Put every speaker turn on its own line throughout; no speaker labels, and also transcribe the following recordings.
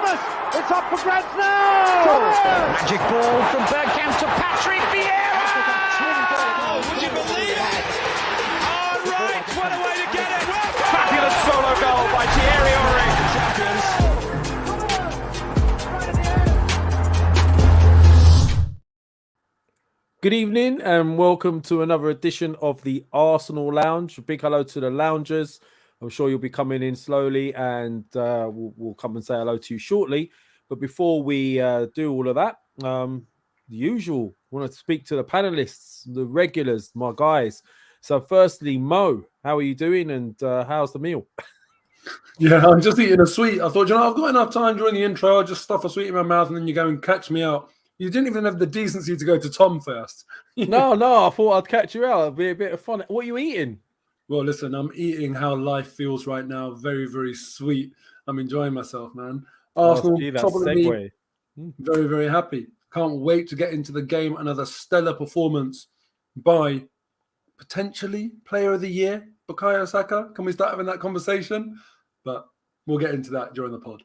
Thomas! It's up for grabs now! Thomas!
Magic ball from Bergkamp to Patrick Vieira!
Oh, would you believe it? Oh, right, what a way to get it!
Fabulous solo goal by Thierry Henry.
Champions.
Good evening and welcome to another edition of the Arsenal Lounge. A big hello to the loungers. I'm sure you'll be coming in slowly and we'll come and say hello to you shortly. But before we do all of that, the usual, I want to speak to the panelists, the regulars, my guys. So firstly, Mo, how are you doing and how's the meal?
Yeah, I'm just eating a sweet. I thought, I've got enough time during the intro. I'll just stuff a sweet in my mouth and then you go and catch me out. You didn't even have the decency to go to Tom first.
No, I thought I'd catch you out. It'd be a bit of fun. What are you eating?
Well, listen, I'm eating how life feels right now. Very, very sweet. I'm enjoying myself, man. Arsenal, top of the league. Very, very happy. Can't wait to get into the game. Another stellar performance by potentially Player of the Year, Bukayo Saka. Can we start having that conversation? But we'll get into that during the pod.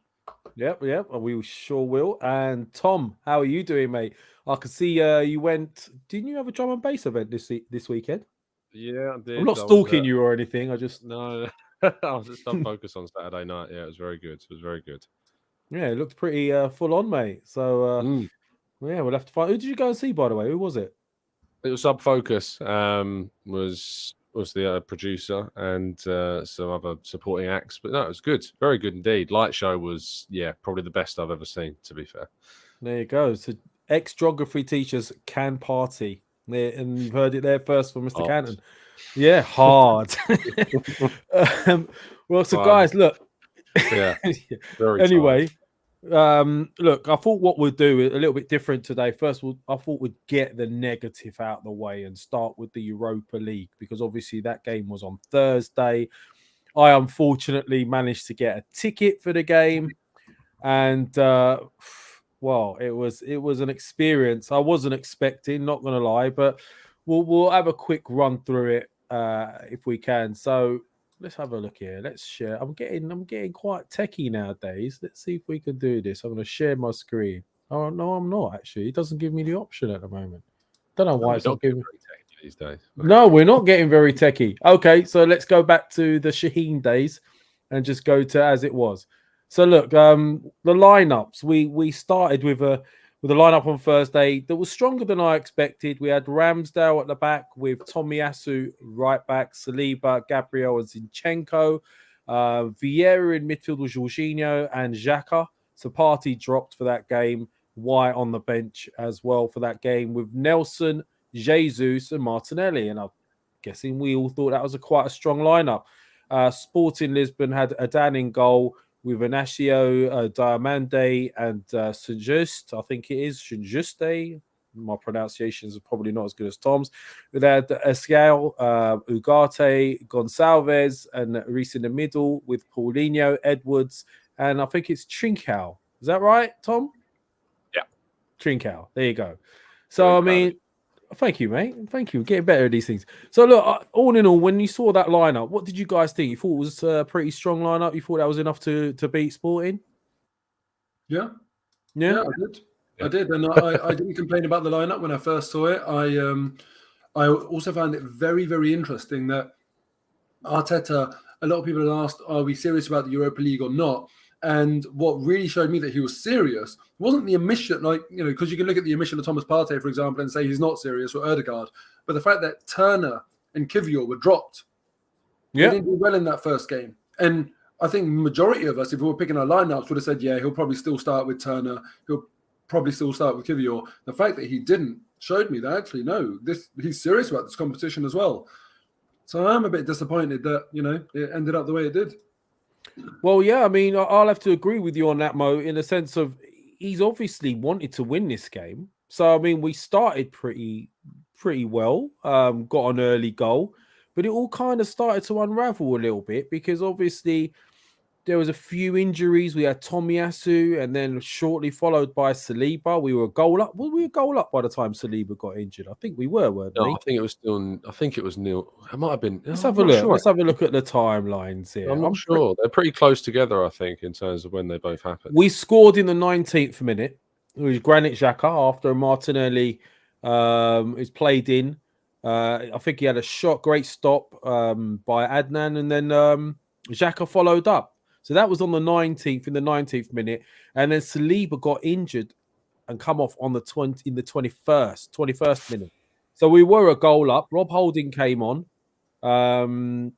Yep, we sure will. And Tom, how are you doing, mate? I can see you went. Didn't you have a drum and bass event this weekend?
Yeah, I did.
I'm not stalking you or anything. I just
no. I was just on focus on Saturday night. Yeah, it was very good. It was very good.
Yeah, it looked pretty full on, mate. So yeah, we'll have to find. Who did you go and see, by the way? Who was it?
It was Sub Focus. Was the producer and some other supporting acts, but no, it was good, very good indeed. Light show was probably the best I've ever seen. To be fair,
there you go. So ex-geography teachers can party, and you've heard it there first from Mr. Canton. Yeah, hard. Well, so guys, look.
Yeah. Very
anyway. Look, I thought what we'll do a little bit different today. First of all, I thought we'd get the negative out of the way and start with the Europa League because obviously that game was on Thursday. I unfortunately managed to get a ticket for the game, and well, it was an experience I wasn't expecting. Not gonna lie, but we'll have a quick run through it if we can. So. Let's have a look here. Let's share. I'm getting quite techie nowadays. Let's see if we can do this. I'm going to share my screen. Oh no, I'm not actually. It doesn't give me the option at the moment. Don't know why it's not giving me
these days.
No, we're not getting very techie. Okay, so let's go back to the Shaheen days and just go to as it was. So look, the lineups. We started with a lineup on Thursday that was stronger than I expected. We had Ramsdale at the back with Tomiyasu right back, Saliba, Gabriel and Zinchenko. Vieira in midfield with Jorginho and Xhaka. So Partey dropped for that game. White on the bench as well for that game with Nelson, Jesus and Martinelli. And I'm guessing we all thought that was quite a strong lineup. Sporting Lisbon had Adan in goal, with Inacio, Diamande, and Saint-Just. I think it is Saint-Juste. My pronunciations are probably not as good as Tom's. We had Escal, Ugarte, Gonçalves, and Reece in the middle with Paulinho, Edwards, and I think it's Trincao. Is that right, Tom?
Yeah.
Trincao. There you go. So, I mean, thank you, mate. Thank you. Getting better at these things. So, look, all in all, when you saw that lineup, what did you guys think? You thought it was a pretty strong lineup? You thought that was enough to beat Sporting?
Yeah, I did. And I didn't complain about the lineup when I first saw it. I also found it very, very interesting that Arteta, a lot of people had asked, are we serious about the Europa League or not? And what really showed me that he was serious wasn't the omission, because you can look at the omission of Thomas Partey, for example, and say he's not serious, or Odegaard. But the fact that Turner and Kivior were dropped. They didn't do well in that first game. And I think the majority of us, if we were picking our lineups, would have said, yeah, he'll probably still start with Turner. He'll probably still start with Kivior. The fact that he didn't showed me that actually, no, he's serious about this competition as well. So I'm a bit disappointed that, it ended up the way it did.
Well, yeah, I mean, I'll have to agree with you on that, Mo, in the sense of he's obviously wanted to win this game. So, I mean, we started pretty well, got an early goal, but it all kind of started to unravel a little bit because obviously there was a few injuries. We had Tomiyasu, and then shortly followed by Saliba. We were a goal up. Well, we were a goal up by the time Saliba got injured. I think we were, weren't we?
No, I think it was still. I think it was nil. It might have been.
Let's
I'm
have a
not
look.
sure.
Let's have a look at the timelines here.
I'm not sure. They're pretty close together, I think, in terms of when they both happened.
We scored in the 19th minute. It was Granit Xhaka after Martinelli is played in. I think he had a shot, great stop by Adnan, and then Xhaka followed up. So that was on the 19th, in the 19th minute. And then Saliba got injured and come off on the 21st minute. So we were a goal up. Rob Holding came on. Look,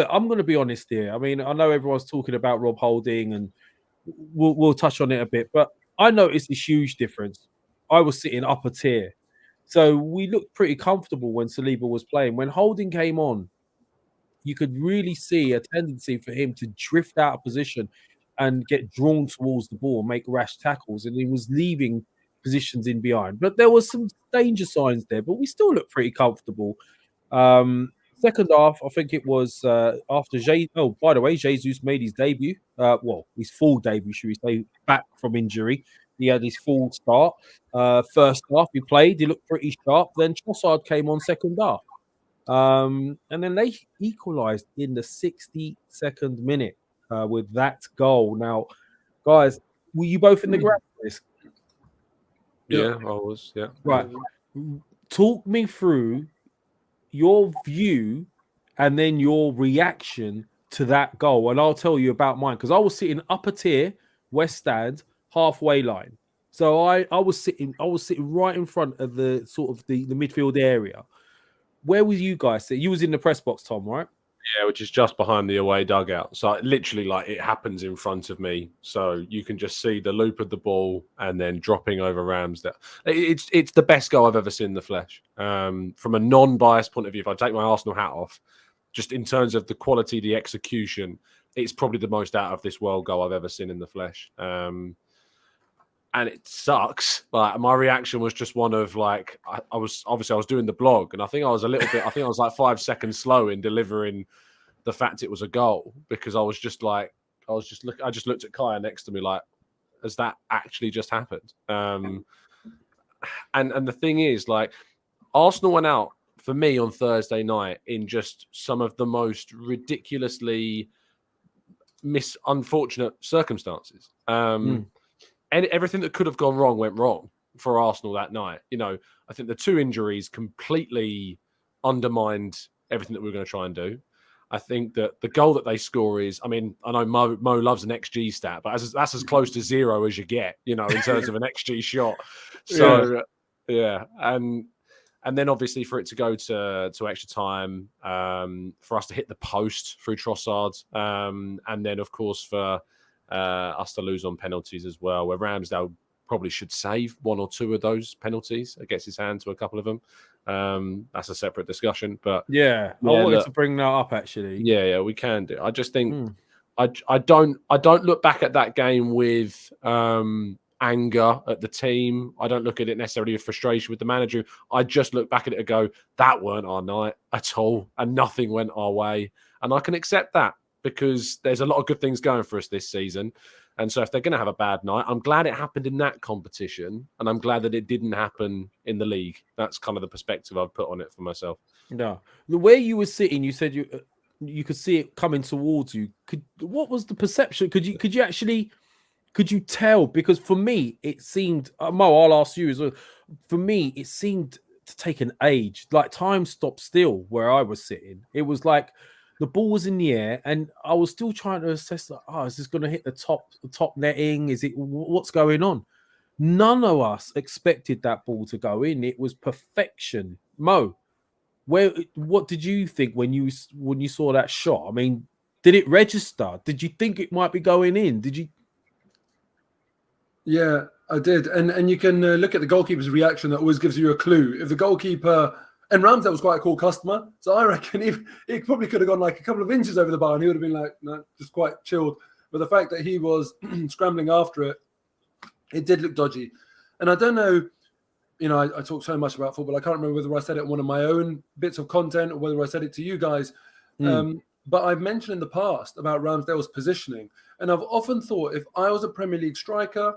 I'm going to be honest here. I mean, I know everyone's talking about Rob Holding, and we'll touch on it a bit, but I noticed a huge difference. I was sitting upper tier. So we looked pretty comfortable when Saliba was playing. When Holding came on, you could really see a tendency for him to drift out of position and get drawn towards the ball, make rash tackles, and he was leaving positions in behind. But there was some danger signs there, but we still looked pretty comfortable. Second half, I think it was after by the way, Jesus made his debut. His full debut, should we say, back from injury. He had his full start. First half, he played. He looked pretty sharp. Then Trossard came on second half. And then they equalised in the 62nd minute with that goal. Now, guys, were you both in the ground for this?
Yeah, I was. Yeah.
Right. Talk me through your view and then your reaction to that goal, and I'll tell you about mine, because I was sitting upper tier, West Stand, halfway line. So I was sitting right in front of the sort of the midfield area. Where was you guys sitting? You was in the press box, Tom, right?
Yeah, which is just behind the away dugout. So literally, like, it happens in front of me. So you can just see the loop of the ball and then dropping over Ramsdale. It's the best goal I've ever seen in the flesh. From a non-biased point of view, if I take my Arsenal hat off, just in terms of the quality, the execution, it's probably the most out of this world goal I've ever seen in the flesh. And it sucks. Like, my reaction was just one of, like, I was doing the blog, and I think I was like 5 seconds slow in delivering the fact it was a goal, because I just looked at Kaya next to me like, has that actually just happened? And the thing is, like, Arsenal went out for me on Thursday night in just some of the most ridiculously unfortunate circumstances. And everything that could have gone wrong went wrong for Arsenal that night. You know, I think the 2 injuries completely undermined everything that we were going to try and do. I think that the goal that they score is, I mean, I know Mo loves an XG stat, but that's as close to 0 as you get, you know, in terms of an XG shot. So, yeah. And then obviously for it to go to extra time, for us to hit the post through Trossard, and then, of course, for us to lose on penalties as well, where Ramsdale probably should save 1 or 2 of those penalties, gets his hand to a couple of them. That's a separate discussion, but
I wanted to bring that up, actually.
Yeah, we can do. I just think I don't look back at that game with anger at the team. I don't look at it necessarily with frustration with the manager. I just look back at it and go, that weren't our night at all, and nothing went our way, and I can accept that, because there's a lot of good things going for us this season. And so if they're going to have a bad night, I'm glad it happened in that competition, and I'm glad that it didn't happen in the league. That's kind of the perspective I've put on it for myself.
No, the way you were sitting, you said you could see it coming towards you. What was the perception? Could you tell? Because for me, it seemed, Mo, I'll ask you as well. For me, it seemed to take an age. Like, time stopped still where I was sitting. It was like the ball was in the air, and I was still trying to assess, like, is this going to hit the top netting? Is it, what's going on? None of us expected that ball to go in. It was perfection. Mo, what did you think when you saw that shot? I mean, did it register? Did you think it might be going in? Did you?
Yeah, I did. And you can look at the goalkeeper's reaction. That always gives you a clue. If the goalkeeper, and Ramsdale was quite a cool customer, so I reckon he probably could have gone like a couple of inches over the bar, and he would have been like, no, just quite chilled. But the fact that he was scrambling after it, it did look dodgy. And I don't know, you know, I talk so much about football, I can't remember whether I said it in one of my own bits of content or whether I said it to you guys. But I've mentioned in the past about Ramsdale's positioning, and I've often thought if I was a Premier League striker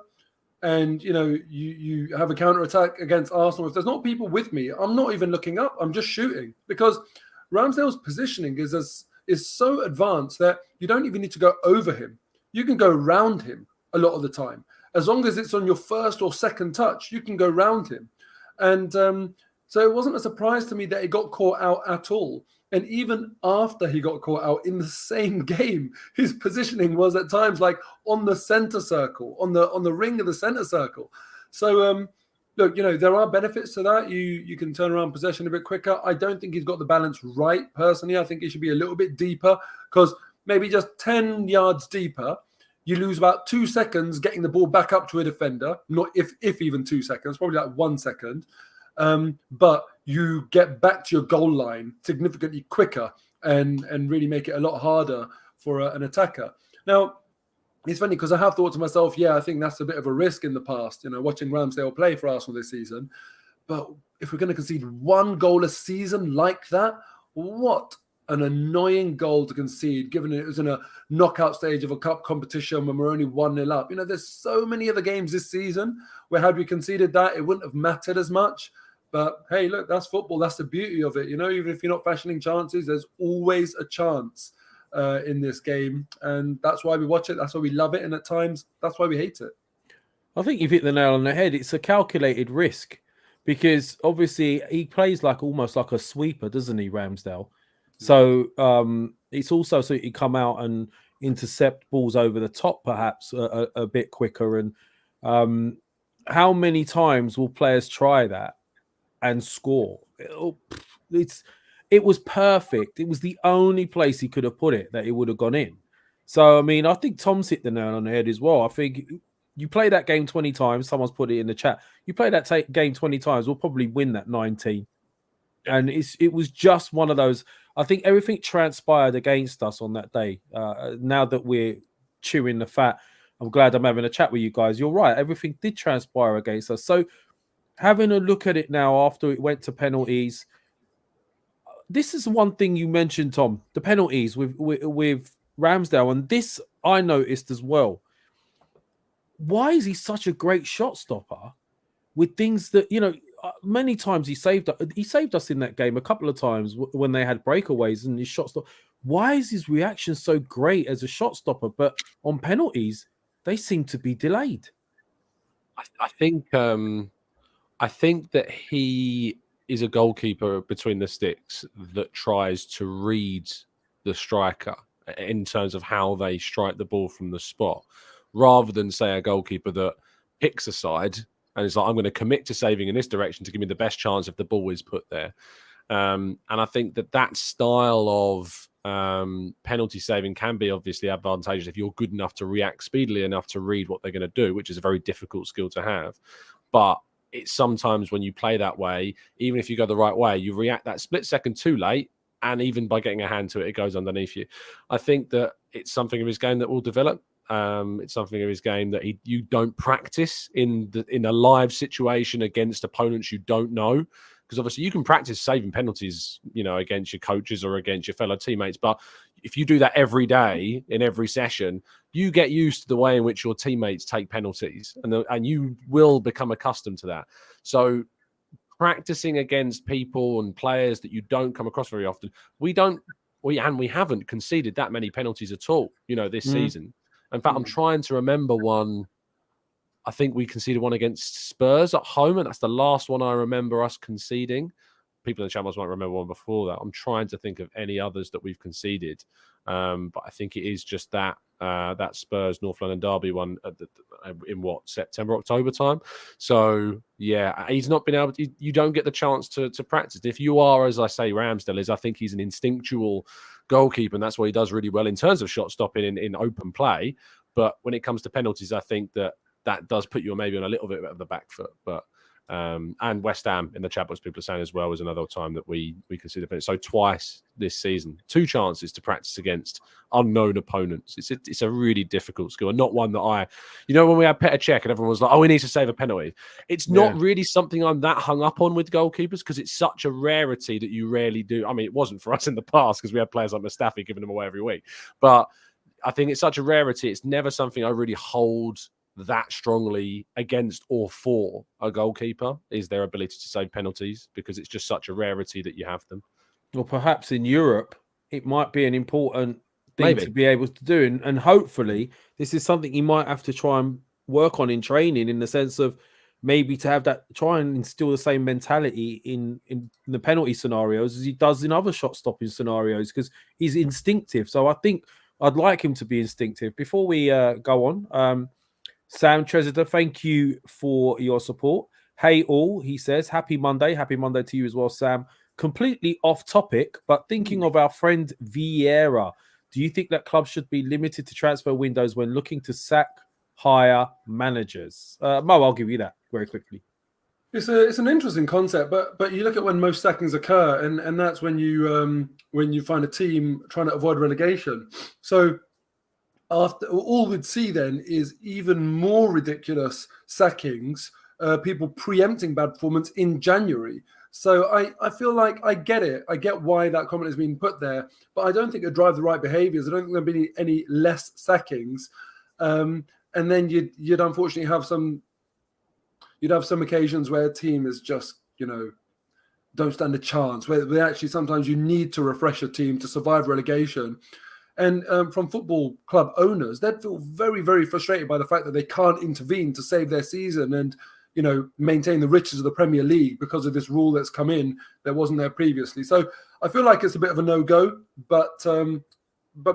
and you have a counter attack against Arsenal, if there's not people with me, I'm not even looking up, I'm just shooting, because Ramsdale's positioning is so advanced that you don't even need to go over him. You can go round him a lot of the time. As long as it's on your first or second touch, you can go round him. And so it wasn't a surprise to me that he got caught out at all. And even after he got caught out in the same game, his positioning was at times like on the center circle, on the ring of the center circle. So look, there are benefits to that. You can turn around possession a bit quicker. I don't think he's got the balance right, personally. I think he should be a little bit deeper, because maybe just 10 yards deeper, you lose about 2 seconds getting the ball back up to a defender. Not if even 2 seconds, probably like 1 second. But you get back to your goal line significantly quicker and really make it a lot harder for an attacker. Now, it's funny because I have thought to myself, I think that's a bit of a risk in the past, watching Ramsdale play for Arsenal this season. But if we're going to concede 1 goal a season like that, what an annoying goal to concede, given it was in a knockout stage of a cup competition when we're only 1-0 up. There's so many other games this season where had we conceded that, it wouldn't have mattered as much. But hey, look, that's football. That's the beauty of it. Even if you're not fashioning chances, there's always a chance in this game. And that's why we watch it. That's why we love it. And at times, that's why we hate it.
I think you've hit the nail on the head. It's a calculated risk, because obviously he plays almost like a sweeper, doesn't he, Ramsdale? So it's also so he come out and intercept balls over the top, perhaps a bit quicker. And how many times will players try that and score? It was perfect. It was the only place he could have put it that it would have gone in. So, I think Tom's hit the nail on the head as well. I think you play that game 20 times. Someone's put it in the chat. You play that game 20 times, we'll probably win that 19. And it was just one of those. I think everything transpired against us on that day. Now that we're chewing the fat, I'm glad I'm having a chat with you guys. You're right. Everything did transpire against us. So having a look at it now after it went to penalties, this is one thing you mentioned, Tom, the penalties with Ramsdale. And this I noticed as well. Why is he such a great shot stopper with things that, many times he saved us in that game a couple of times when they had breakaways and his shot stop. Why is his reaction so great as a shot stopper? But on penalties, they seem to be delayed.
I think that he is a goalkeeper between the sticks that tries to read the striker in terms of how they strike the ball from the spot, rather than, say, a goalkeeper that picks a side and is like, I'm going to commit to saving in this direction to give me the best chance if the ball is put there. And I think that style of penalty saving can be obviously advantageous if you're good enough to react speedily enough to read what they're going to do, which is a very difficult skill to have. But it's sometimes when you play that way, even if you go the right way, you react that split second too late, and even by getting a hand to it, it goes underneath you. I think that it's something of his game that will develop. It's something of his game that you don't practice in a live situation against opponents you don't know, because obviously you can practice saving penalties, against your coaches or against your fellow teammates. But if you do that every day in every session, you get used to the way in which your teammates take penalties, and you will become accustomed to that. So practicing against people and players that you don't come across very often, we haven't conceded that many penalties at all, this season. In fact, I'm trying to remember one. I think we conceded one against Spurs at home, and that's the last one I remember us conceding. People in the chat might remember one before that. I'm trying to think of any others that we've conceded, but I think it is just that Spurs North London derby one in September, October time. So yeah, he's not been able to. You don't get the chance to practice. If you are, as I say, Ramsdale is, I think he's an instinctual goalkeeper, and that's what he does really well in terms of shot stopping in open play. But when it comes to penalties, I think that does put you maybe on a little bit of the back foot. But And West Ham in the chat box, people are saying as well, was another time that we considered penalty. So twice this season, 2 chances to practice against unknown opponents. It's a really difficult skill, and not one that when we had Petr Cech and everyone was like, oh, he needs to save a penalty. It's not really something I'm that hung up on with goalkeepers, because it's such a rarity that you rarely do. I mean, it wasn't for us in the past because we had players like Mustafi giving them away every week. But I think it's such a rarity. It's never something I really hold that strongly against or for a goalkeeper, is their ability to save penalties, because it's just such a rarity that you have them.
Well, perhaps in Europe, it might be an important thing to be able to do. And hopefully this is something he might have to try and work on in training, in the sense of maybe to have that, try and instill the same mentality in the penalty scenarios as he does in other shot stopping scenarios, because he's instinctive. So I think I'd like him to be instinctive. Before we go on, Sam Tresidder, thank you for your support. Hey all, he says, happy Monday to you as well, Sam. Completely off topic, but thinking of our friend Vieira, do you think that clubs should be limited to transfer windows when looking to sack hire managers? Mo, I'll give you that very quickly.
It's an interesting concept, but you look at when most sackings occur, and that's when you find a team trying to avoid relegation. So after, all we'd see then is even more ridiculous sackings, people preempting bad performance in January. So I feel like I get it. I get why that comment has been put there, but I don't think it'd drive the right behaviours. I don't think there'd be any less sackings. And then you'd unfortunately have some occasions where a team is just, don't stand a chance, where actually sometimes you need to refresh a team to survive relegation. And from football club owners, they'd feel very, very frustrated by the fact that they can't intervene to save their season and, maintain the riches of the Premier League because of this rule that's come in that wasn't there previously. So I feel like it's a bit of a no-go, but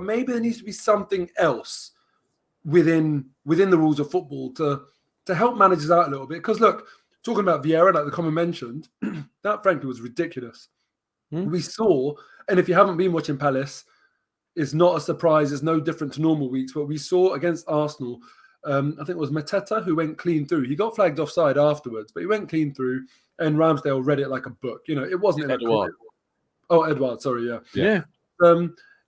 maybe there needs to be something else within the rules of football to help managers out a little bit. Because look, talking about Vieira, like the comment mentioned, that frankly was ridiculous. We saw, and if you haven't been watching Palace, it's not a surprise. It's no different to normal weeks. But we saw against Arsenal, I think it was Mateta who went clean through. He got flagged offside afterwards, but he went clean through, and Ramsdale read it like a book. It wasn't in
Edouard.
Edouard, sorry,
Yeah.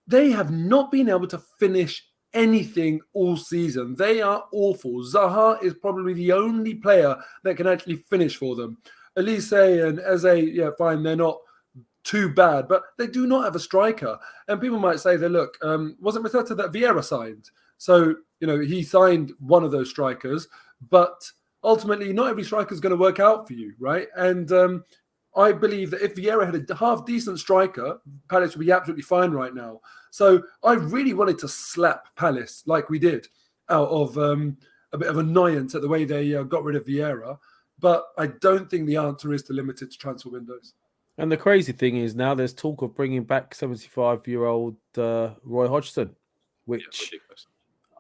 They have not been able to finish anything all season. They are awful. Zaha is probably the only player that can actually finish for them. Elise and Eze, fine, they're not too bad, but they do not have a striker. And people might say that, look, wasn't Mateta that Vieira signed? So, he signed one of those strikers, but ultimately not every striker is going to work out for you, right? And I believe that if Vieira had a half-decent striker, Palace would be absolutely fine right now. So I really wanted to slap Palace like we did out of a bit of annoyance at the way they got rid of Vieira. But I don't think the answer is to limit it to transfer windows.
And the crazy thing is now there's talk of bringing back 75-year-old Roy Hodgson, which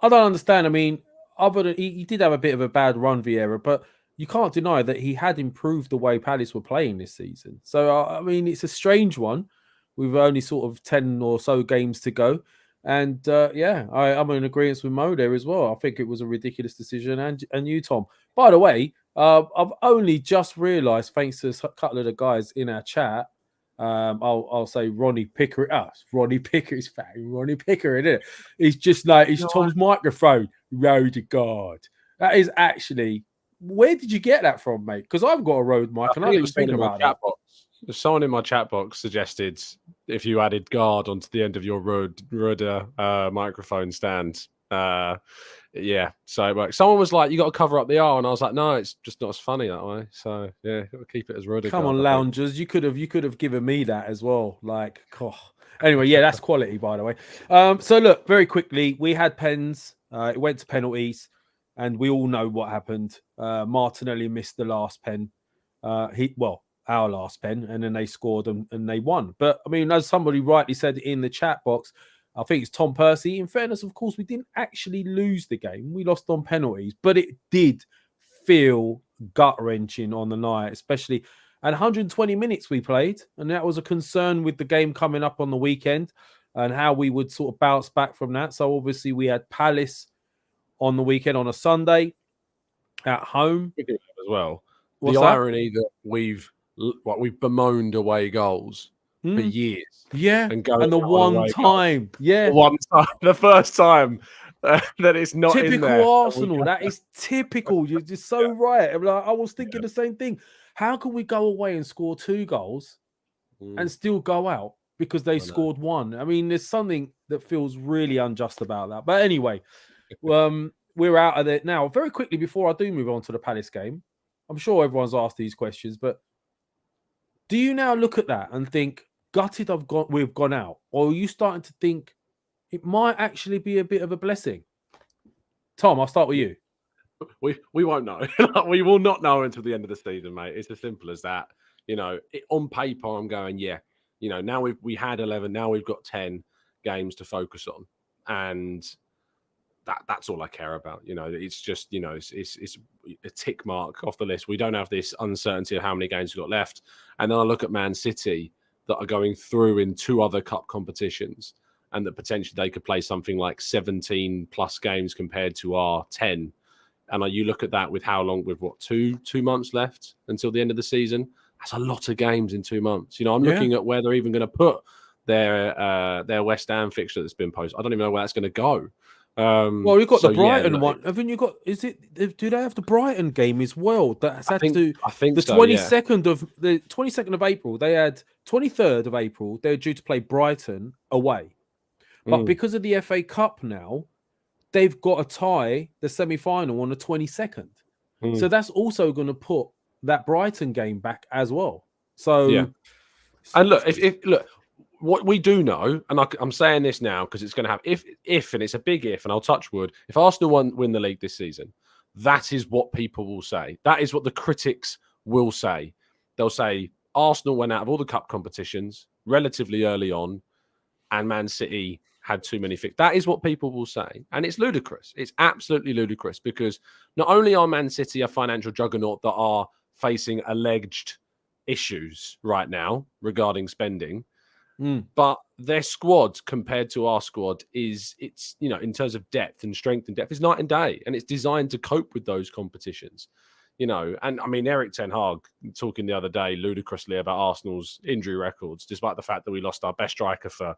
I don't understand. I mean, other than he did have a bit of a bad run, Vieira, but you can't deny that he had improved the way Palace were playing this season. So, I mean, it's a strange one. We've only sort of 10 or so games to go. And, I'm in agreement with Mo there as well. I think it was a ridiculous decision. And you, Tom. By the way, I've only just realised, thanks to a couple of the guys in our chat, I'll say Ronnie Pickering. Ronnie Pickering's fat. Ronnie Pickering, isn't it? It's just like, it's Tom's microphone. Odegaard. That is actually... Where did you get that from, mate? Because I've got a road mic and I didn't think about that.
Someone in my chat box suggested if you added guard onto the end of your Rode microphone stand. So someone was like, you got to cover up the R, and I was like, no, it's just not as funny that way. So yeah, got to keep it as Rode.
Come on, loungers, you could have given me that as well. Like, anyway, that's quality, by the way. So look, very quickly, we had pens. It went to penalties. And we all know what happened. Martinelli missed the last pen. Our last pen, and then they scored and they won. But I mean, as somebody rightly said in the chat box, I think it's Tom Percy. In fairness, of course, we didn't actually lose the game. We lost on penalties, but it did feel gut-wrenching on the night, especially at 120 minutes we played. And that was a concern with the game coming up on the weekend and how we would sort of bounce back from that. So obviously we had Palace on the weekend on a Sunday at home
as well.
What's
the
that?
irony that we've bemoaned away goals for years.
Yeah,
and going
and the
out on
one
away
time, yeah,
the first time that it's not in
typical
there.
Arsenal. That is typical. You're just so right. I was thinking the same thing. How can we go away and score 2 goals and still go out because they scored 1? I mean, there's something that feels really unjust about that. But anyway, we're out of it now. Very quickly before I do move on to the Palace game, I'm sure everyone's asked these questions, but do you now look at that and think, gutted we've gone out? Or are you starting to think it might actually be a bit of a blessing? Tom, I'll start with you.
We won't know. We will not know until the end of the season, mate. It's as simple as that. On paper, I'm going, now we had 11, now we've got 10 games to focus on. And that's all I care about. It's just, it's a tick mark off the list. We don't have this uncertainty of how many games we've got left. And then I look at Man City that are going through in 2 other cup competitions, and that potentially they could play something like 17 plus games compared to our 10. And you look at that with how long, with what, 2 months left until the end of the season. That's a lot of games in 2 months. I'm looking at where they're even going to put their West Ham fixture that's been posted. I don't even know where that's going to go.
Well, you've got the Brighton one. Haven't you got? Do they have the Brighton game as well? That's had to. I think the 22nd of April. They had 23rd of April. They're due to play Brighton away, but because of the FA Cup now, they've got to tie the semi-final on the 22nd. So that's also going to put that Brighton game back as well. So,
and look, look. What we do know, and I'm saying this now because it's going to happen, if, and it's a big if, and I'll touch wood, if Arsenal win the league this season, that is what people will say. That is what the critics will say. They'll say Arsenal went out of all the cup competitions relatively early on, and Man City had too many fixtures. That is what people will say. And it's ludicrous. It's absolutely ludicrous because not only are Man City a financial juggernaut that are facing alleged issues right now regarding spending, but their squad compared to our squad it's in terms of depth and strength and depth, is night and day, and it's designed to cope with those competitions. And I mean, Eric Ten Hag talking the other day ludicrously about Arsenal's injury records, despite the fact that we lost our best striker for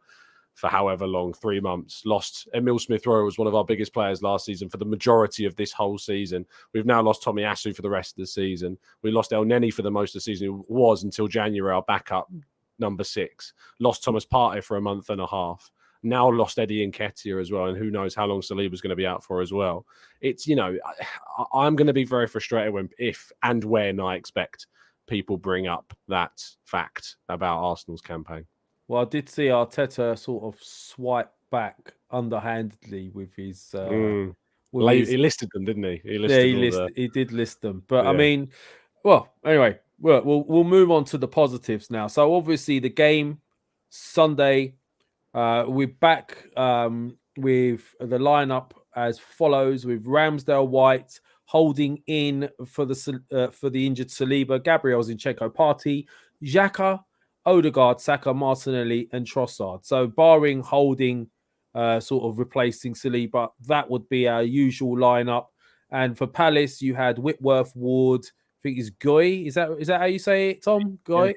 however long, 3 months, lost Emile Smith-Rowe, was one of our biggest players last season for the majority of this whole season. We've now lost Tommy Asu for the rest of the season. We lost El Neni for the most of the season, who was until January our backup number 6, lost Thomas Partey for a month and a half, now lost Eddie Nketiah as well, and who knows how long Saliba's going to be out for as well. It's, I'm going to be very frustrated when I expect people bring up that fact about Arsenal's campaign.
Well, I did see Arteta sort of swipe back underhandedly with his...
he listed them, didn't he?
He did list them. But I mean, well, anyway, we'll move on to the positives now. So obviously the game Sunday, we're back with the lineup as follows: with Ramsdale, White, holding in for the injured Saliba, Gabriel Zinchenko, Partey, Xhaka, Odegaard, Saka, Martinelli, and Trossard. So barring Holding sort of replacing Saliba, that would be our usual lineup. And for Palace, you had Whitworth, Ward, I think it's Guy. Is that how you say it, Tom? Guy?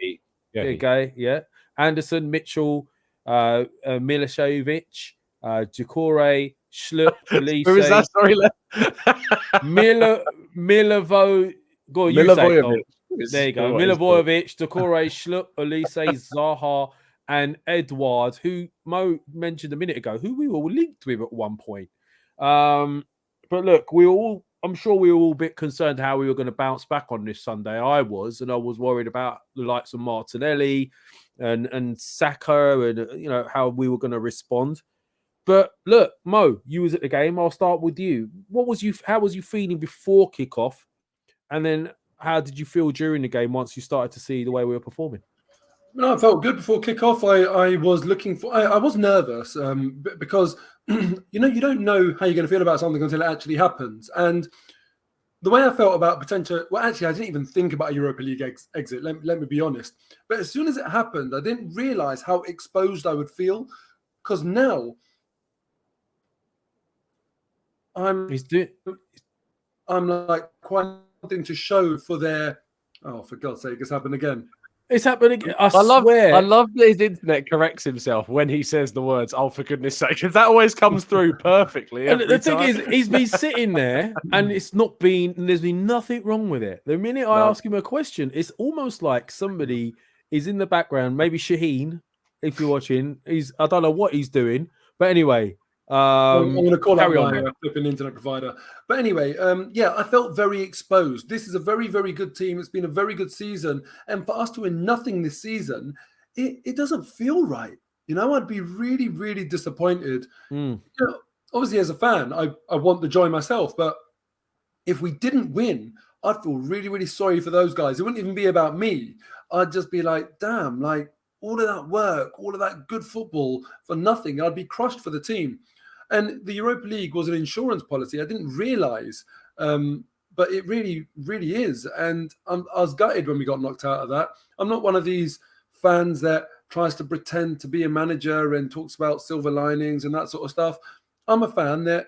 Guy, yeah. Anderson, Mitchell, Milivojevic, Doucouré, Schlupp, Elise.
Who is that? Sorry,
Milivojevic. Go, you say it. There you go. Milivojevic, Doucouré, Schlupp, Elise, Zaha, and Edouard, who Mo mentioned a minute ago, who we were linked with at one point. But look, I'm sure we were all a bit concerned how we were going to bounce back on this Sunday. I was worried about the likes of Martinelli and Saka and how we were going to respond. But look, Mo, you was at the game. I'll start with you. How was you feeling before kickoff? And then how did you feel during the game once you started to see the way we were performing?
No, I felt good before kickoff. I was looking for. I was nervous because you don't know how you're going to feel about something until it actually happens. And the way I felt about potential. Well, actually, I didn't even think about a Europa League exit. Let me be honest. But as soon as it happened, I didn't realize how exposed I would feel, because now I'm like quite something to show for their Oh, for God's sake, it's happened again.
It's happened again. I
love
swear.
that his internet corrects himself when he says the words, "Oh, for goodness sake," because that always comes through perfectly.
And
Every
the thing
time.
is, he's been sitting there, and there's been nothing wrong with it. The minute I ask him a question, it's almost like somebody is in the background. Maybe Shaheen, if you're watching, I don't know what he's doing, but anyway.
I'm going to call out
on,
my flipping internet provider. But anyway, yeah, I felt very exposed. This is a very, very good team. It's been a very good season. And for us to win nothing this season, it doesn't feel right. You know, I'd be really, really disappointed. You know, obviously, as a fan, I want the joy myself. But if we didn't win, I'd feel really, really sorry for those guys. It wouldn't even be about me. I'd just be like, damn, like all of that work, all of that good football for nothing. I'd be crushed for the team. And the Europa League was an insurance policy. I didn't realize, but it really, really is. And I was gutted when we got knocked out of that. I'm not one of these fans that tries to pretend to be a manager and talks about silver linings and that sort of stuff. I'm a fan that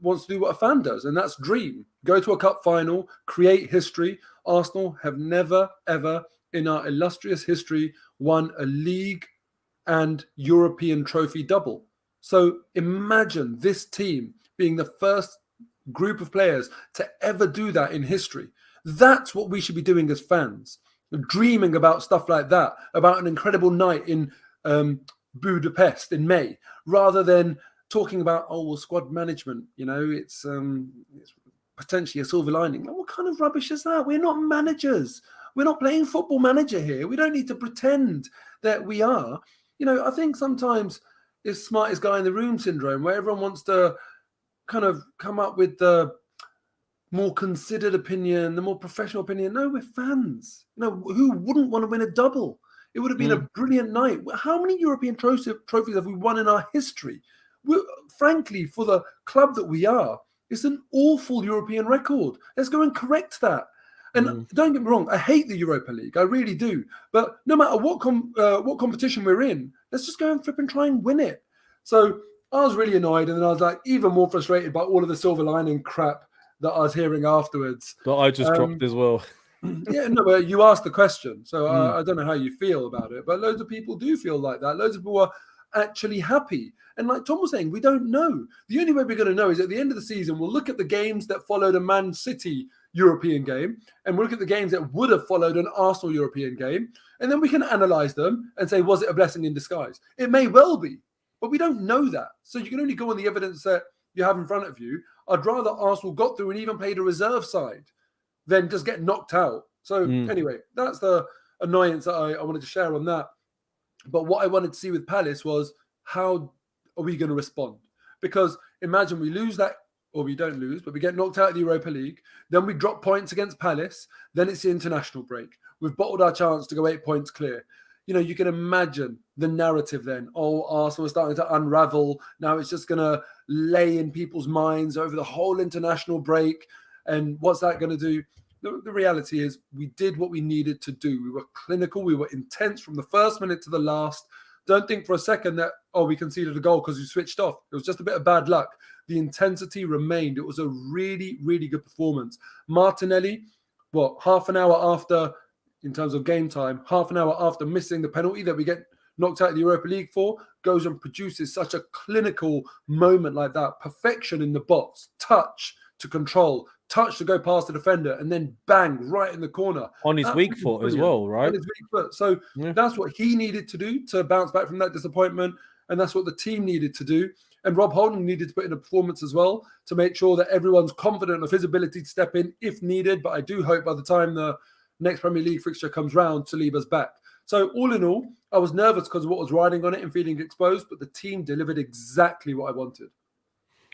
wants to do what a fan does, and that's dream. Go to a cup final, create history. Arsenal have never, ever in our illustrious history won a league and European trophy double. So imagine this team being the first group of players to ever do that in history. That's what we should be doing as fans, dreaming about stuff like that, about an incredible night in Budapest in May, rather than talking about, squad management. You know, it's potentially a silver lining. What kind of rubbish is that? We're not managers. We're not playing Football Manager here. We don't need to pretend that we are. You know, I think sometimes it's smartest guy in the room syndrome, where everyone wants to kind of come up with the more considered opinion, the more professional opinion. No, we're fans. You know, who wouldn't want to win a double? It would have been a brilliant night. How many European trophies have we won in our history? Frankly, for the club that we are, it's an awful European record. Let's go and correct that. And don't get me wrong, I hate the Europa League. I really do. But no matter what competition we're in, let's just go and flip and try and win it. So I was really annoyed. And then I was like even more frustrated by all of the silver lining crap that I was hearing afterwards.
That I just dropped as well.
Yeah, no, but you asked the question. So I don't know how you feel about it. But loads of people do feel like that. Loads of people are actually happy. And like Tom was saying, we don't know. The only way we're going to know is at the end of the season, we'll look at the games that followed a Man City European game, and we'll look at the games that would have followed an Arsenal European game, and then we can analyze them and say, was it a blessing in disguise? It may well be, but we don't know that. So you can only go on the evidence that you have in front of you. I'd rather Arsenal got through and even played a reserve side than just get knocked out. So anyway, that's the annoyance that I wanted to share on that. But what I wanted to see with Palace was, how are we going to respond? Because imagine we lose that, or we don't lose, but we get knocked out of the Europa League. Then we drop points against Palace. Then it's the international break. We've bottled our chance to go 8 points clear. You know, you can imagine the narrative then. Oh, Arsenal is starting to unravel. Now it's just going to lay in people's minds over the whole international break. And what's that going to do? The reality is we did what we needed to do. We were clinical. We were intense from the first minute to the last. Don't think for a second that, we conceded a goal because we switched off. It was just a bit of bad luck. The intensity remained. It was a really, really good performance. Martinelli, half an hour after, in terms of game time, half an hour after missing the penalty that we get knocked out of the Europa League for, goes and produces such a clinical moment like that. Perfection in the box, touch to control, touch to go past the defender, and then bang, right in the corner.
On his weak foot as well, right?
On his weak foot. So that's what he needed to do to bounce back from that disappointment. And that's what the team needed to do. And Rob Holding needed to put in a performance as well to make sure that everyone's confident of his ability to step in if needed. But I do hope by the time the next Premier League fixture comes round, Saliba's back. So all in all, I was nervous because of what was riding on it and feeling exposed, but the team delivered exactly what I wanted.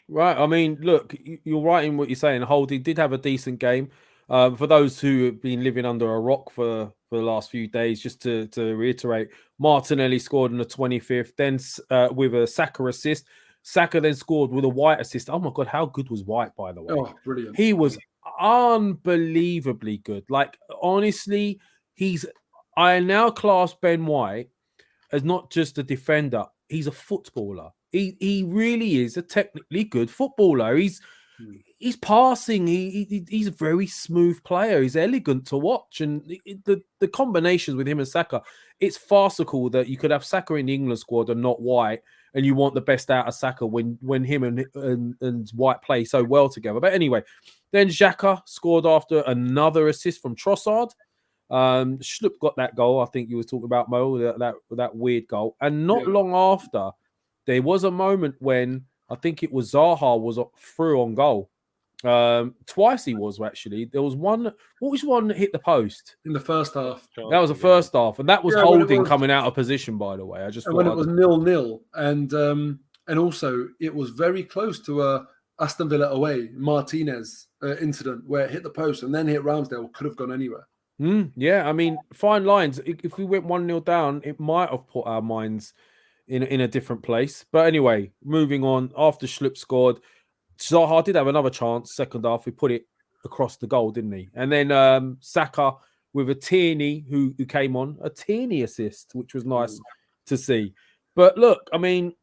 Right. I mean, look, you're right in what you're saying. Holding did have a decent game. For those who have been living under a rock for the last few days, just to reiterate, Martinelli scored in the 25th, then with a Saka assist. Saka then scored with a White assist. Oh my God, how good was White, by the way?
Oh, brilliant.
He was unbelievably good. Like, honestly, I now class Ben White as not just a defender. He's a footballer. He really is a technically good footballer. He's passing. He's a very smooth player. He's elegant to watch, and the combinations with him and Saka, it's farcical that you could have Saka in the England squad and not White, and you want the best out of Saka when him and White play so well together. But anyway, then Xhaka scored after another assist from Trossard. Schlupp got that goal. I think you were talking about, Mo, that weird goal, and not long after, there was a moment when I think it was Zaha was through on goal. Twice he was actually. There was one. What was one that hit the post
in the first half?
That was the first half, and that was Holding coming out of position. By the way, I just
when it was 0-0, and also it was very close to a Aston Villa away Martinez incident where it hit the post and then hit Ramsdale. Could have gone anywhere.
Yeah, I mean, fine lines. If we went 1-0 down, it might have put our minds in a different place. But anyway, moving on. After Schlupp scored, Zaha did have another chance, second half. He put it across the goal, didn't he? And then Saka with a Tierney who came on, a Tierney assist, which was nice to see. But look, I mean,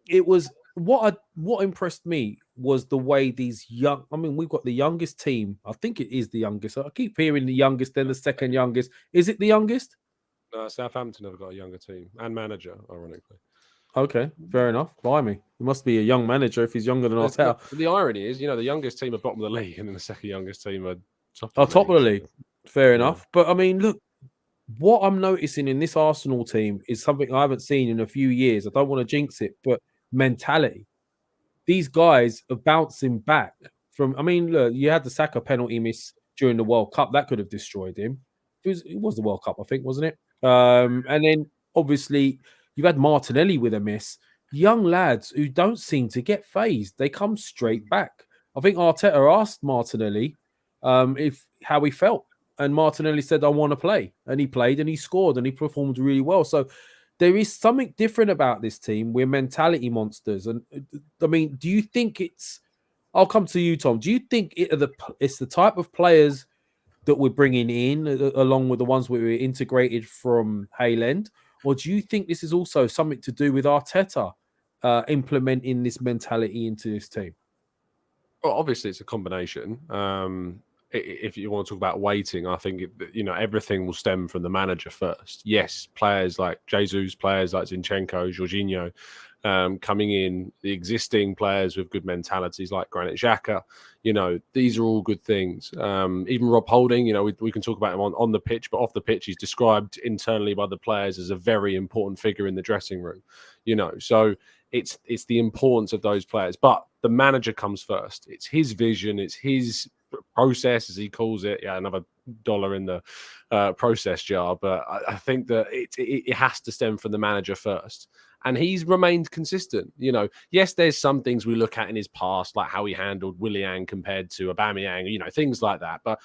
it was what impressed me was the way these young. I mean, we've got the youngest team. I think it is the youngest. I keep hearing the youngest, then the second youngest. Is it the youngest?
No, Southampton have got a younger team and manager, ironically.
Okay, fair enough. Buy me. He must be a young manager if he's younger than Arteta.
The irony is, the youngest team are bottom of the league, and then the second youngest team are top
of the league. Fair enough. But I mean, look, what I'm noticing in this Arsenal team is something I haven't seen in a few years. I don't want to jinx it, but mentality. These guys are bouncing back from. I mean, look, you had the Saka penalty miss during the World Cup. That could have destroyed him. It was the World Cup, I think, wasn't it? And then obviously you've had Martinelli with a miss. Young lads who don't seem to get phased. They come straight back. I think Arteta asked Martinelli how he felt. And Martinelli said, I want to play. And he played and he scored and he performed really well. So there is something different about this team. We're mentality monsters. And I mean, do you think it's... I'll come to you, Tom. Do you think it's the type of players that we're bringing in along with the ones we were integrated from Hale End? Or do you think this is also something to do with Arteta implementing this mentality into this team?
Well, obviously, it's a combination. If you want to talk about waiting, I think everything will stem from the manager first. Yes, players like Jesus, players like Zinchenko, Jorginho, coming in, the existing players with good mentalities like Granit Xhaka, these are all good things. Even Rob Holding, we can talk about him on the pitch, but off the pitch, he's described internally by the players as a very important figure in the dressing room. So it's the importance of those players, but the manager comes first. It's his vision, it's his process, as he calls it. Yeah, another dollar in the process jar, but I think that it has to stem from the manager first. And he's remained consistent. Yes, there's some things we look at in his past, like how he handled Willian compared to Aubameyang, things like that. But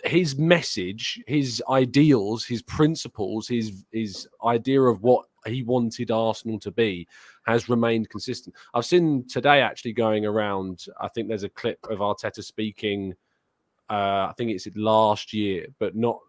his message, his ideals, his principles, his idea of what he wanted Arsenal to be has remained consistent. I've seen today actually going around, I think there's a clip of Arteta speaking, I think it's last year, but not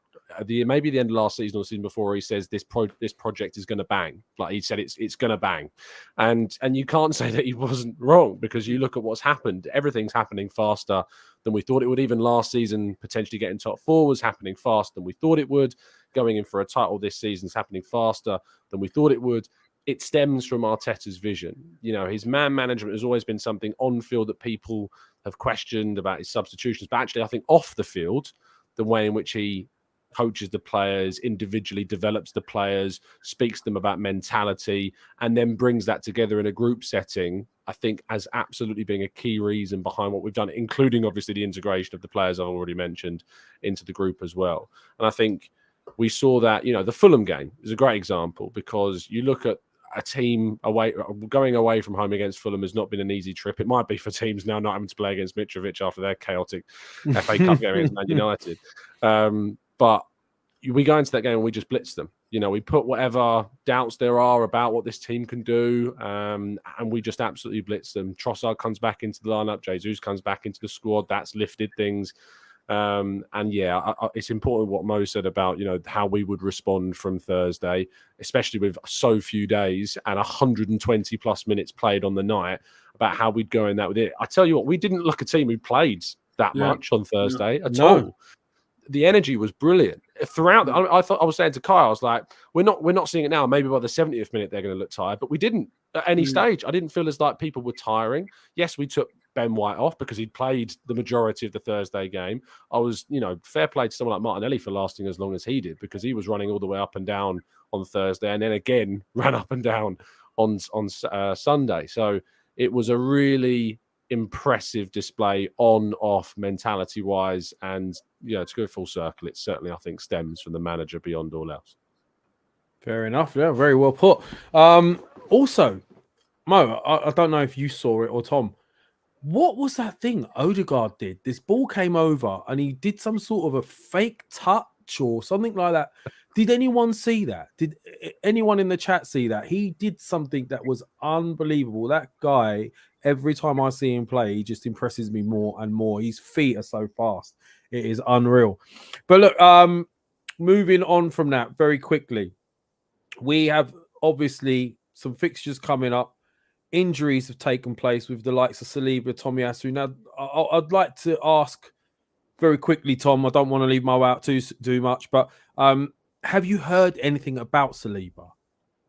maybe the end of last season or season before. He says this project is going to bang. Like he said, it's going to bang, and you can't say that he wasn't wrong, because you look at what's happened. Everything's happening faster than we thought it would. Even last season, potentially getting top four was happening faster than we thought it would. Going in for a title this season is happening faster than we thought it would. It stems from Arteta's vision. His man management has always been something on field that people have questioned about his substitutions, but actually I think off the field, the way in which he coaches the players, individually develops the players, speaks to them about mentality, and then brings that together in a group setting, I think as absolutely being a key reason behind what we've done, including obviously the integration of the players I've already mentioned into the group as well. And I think we saw that, the Fulham game is a great example, because you look at a team going away from home against Fulham has not been an easy trip. It might be for teams now not having to play against Mitrovic after their chaotic FA Cup game against Man United. But we go into that game and we just blitz them. We put whatever doubts there are about what this team can do, and we just absolutely blitz them. Trossard comes back into the lineup. Jesus comes back into the squad. That's lifted things. And yeah, it's important what Mo said about, how we would respond from Thursday, especially with so few days and 120 plus minutes played on the night, about how we'd go in that with it. I tell you what, we didn't look a team who played that much on Thursday at all. The energy was brilliant throughout. I thought, I was saying to Kai, I was like, we're not seeing it now. Maybe by the 70th minute they're going to look tired, but we didn't at any stage. I didn't feel as like people were tiring. Yes, we took Ben White off because he'd played the majority of the Thursday game. I was, fair play to someone like Martinelli for lasting as long as he did, because he was running all the way up and down on Thursday and then again ran up and down on Sunday. So it was a really impressive display on, off, mentality wise, and to go full circle, it certainly, I think, stems from the manager beyond all else.
Fair enough. Yeah, very well put. Also, Mo, I don't know if you saw it or Tom. What was that thing Odegaard did? This ball came over and he did some sort of a fake touch or something like that. Did anyone see that? Did anyone in the chat see that? He did something that was unbelievable. That guy, every time I see him play, he just impresses me more and more. His feet are so fast. It is unreal. But look, moving on from that very quickly, we have obviously some fixtures coming up. Injuries have taken place with the likes of Saliba, Tomiyasu. Now, I'd like to ask very quickly, Tom, I don't want to leave Mo out too much, but have you heard anything about Saliba?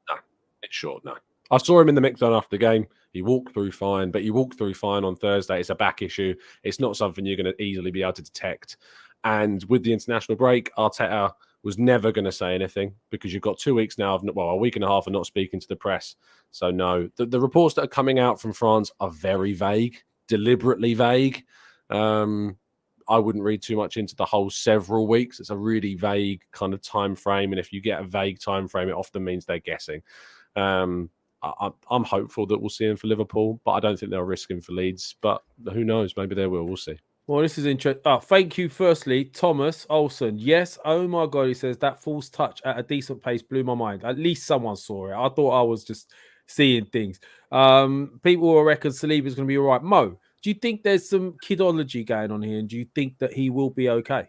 No, it's short, no. I saw him in the mix zone after the game. He walked through fine, but he walked through fine on Thursday. It's a back issue. It's not something you're going to easily be able to detect. And with the international break, Arteta was never going to say anything, because you've got 2 weeks now, a week and a half of not speaking to the press. So no, the reports that are coming out from France are very vague, deliberately vague. I wouldn't read too much into the whole several weeks. It's a really vague kind of time frame. And if you get a vague time frame, it often means they're guessing. I'm hopeful that we'll see him for Liverpool, but I don't think they'll risk him for Leeds. But who knows? Maybe they will. We'll see.
Well, this is interesting. Thank you, firstly, Thomas Olsen. Yes, oh my God, he says that false touch at a decent pace blew my mind. At least someone saw it. I thought I was just seeing things. People will reckon Saliba's going to be all right. Mo, do you think there's some kidology going on here, and do you think that he will be okay?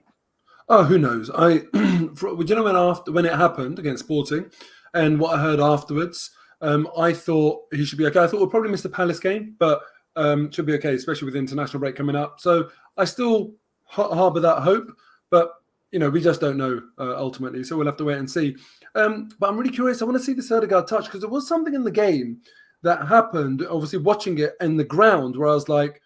Oh, who knows? When it happened against Sporting, and what I heard afterwards, I thought he should be okay. I thought we'll probably miss the Palace game, but should be okay, especially with the international break coming up. So I still harbour that hope, but we just don't know ultimately. So we'll have to wait and see. But I'm really curious. I want to see this Odegaard touch, because there was something in the game that happened, obviously watching it in the ground, where I was like,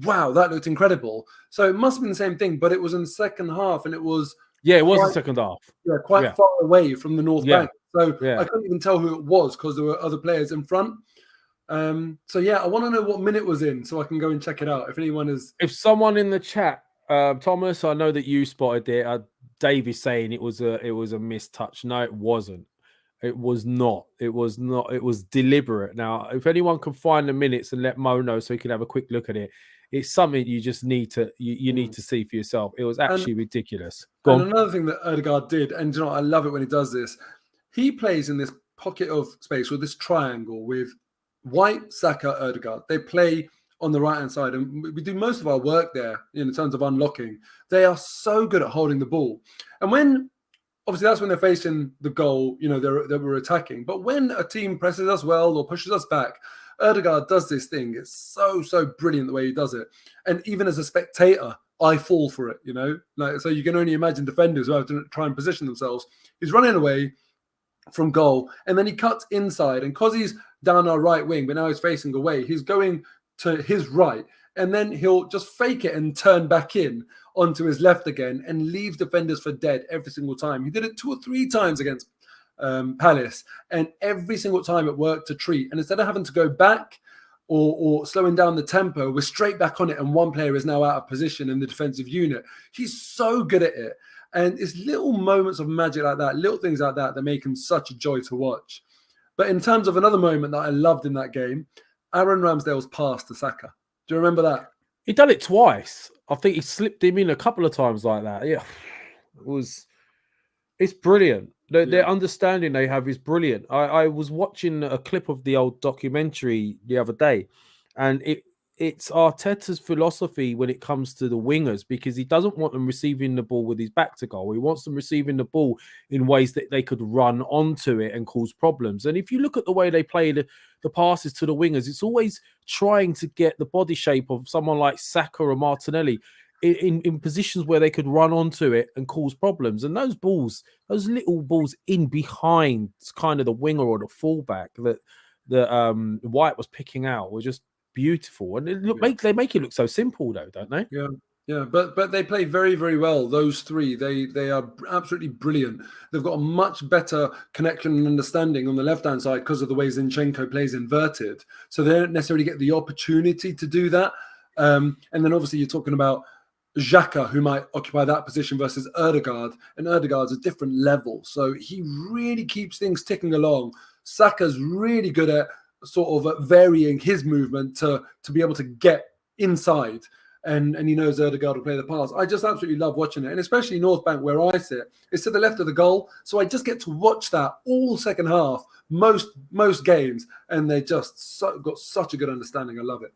wow, that looked incredible. So it must have been the same thing, but it was in the second half, and it was...
Yeah, it was the second half.
Yeah, quite far away from the North Bank. So
I
couldn't even tell who it was, because there were other players in front. So yeah, I want to know what minute was in, so I can go and check it out. If anyone is...
If someone in the chat, Thomas, I know that you spotted it. Dave is saying it was a missed touch. No, it wasn't. It was not. It was not. It was deliberate. Now, if anyone can find the minutes and let Mo know so he can have a quick look at it, it's something you just need to you need to see for yourself. It was actually ridiculous.
And another thing that Odegaard did, and I love it when he does this, he plays in this pocket of space, or this triangle with White, Saka, Odegaard. They play on the right-hand side, and we do most of our work there in terms of unlocking. They are so good at holding the ball. And when, obviously, that's when they're facing the goal, that we're attacking. But when a team presses us well or pushes us back, Odegaard does this thing. It's so brilliant the way he does it. And even as a spectator, I fall for it, so you can only imagine defenders who have to try and position themselves. He's running away from goal, and then he cuts inside, and because he's down our right wing, but now he's facing away, he's going to his right, and then he'll just fake it and turn back in onto his left again and leave defenders for dead every single time. He did it 2 or 3 times against Palace, and every single time it worked a treat. And instead of having to go back or slowing down the tempo, we're straight back on it, and one player is now out of position in the defensive unit. He's so good at it. And it's little moments of magic like that, little things like that make him such a joy to watch. But in terms of another moment that I loved in that game, Aaron Ramsdale's pass to Saka. Do you remember that?
He done it twice. I think he slipped him in a couple of times like that. Yeah, it's brilliant. Their understanding they have is brilliant. I was watching a clip of the old documentary the other day, and it's Arteta's philosophy when it comes to the wingers, because he doesn't want them receiving the ball with his back to goal. He wants them receiving the ball in ways that they could run onto it and cause problems. And if you look at the way they play the passes to the wingers, it's always trying to get the body shape of someone like Saka or Martinelli in positions where they could run onto it and cause problems. And those balls, those little balls in behind kind of the winger or the fullback that White was picking out were just beautiful, and they make it look so simple, though, don't they?
Yeah. But they play very, very well. Those three, they are absolutely brilliant. They've got a much better connection and understanding on the left hand side because of the way Zinchenko plays inverted. So they don't necessarily get the opportunity to do that. And then obviously you're talking about Xhaka, who might occupy that position versus Odegaard, and Odegaard's a different level. So he really keeps things ticking along. Saka's really good at sort of varying his movement to be able to get inside, and he knows Odegaard will play the pass. I just absolutely love watching it, and especially North Bank where I sit, it's to the left of the goal, so I just get to watch that all second half, most games, and they just got such a good understanding. I love it.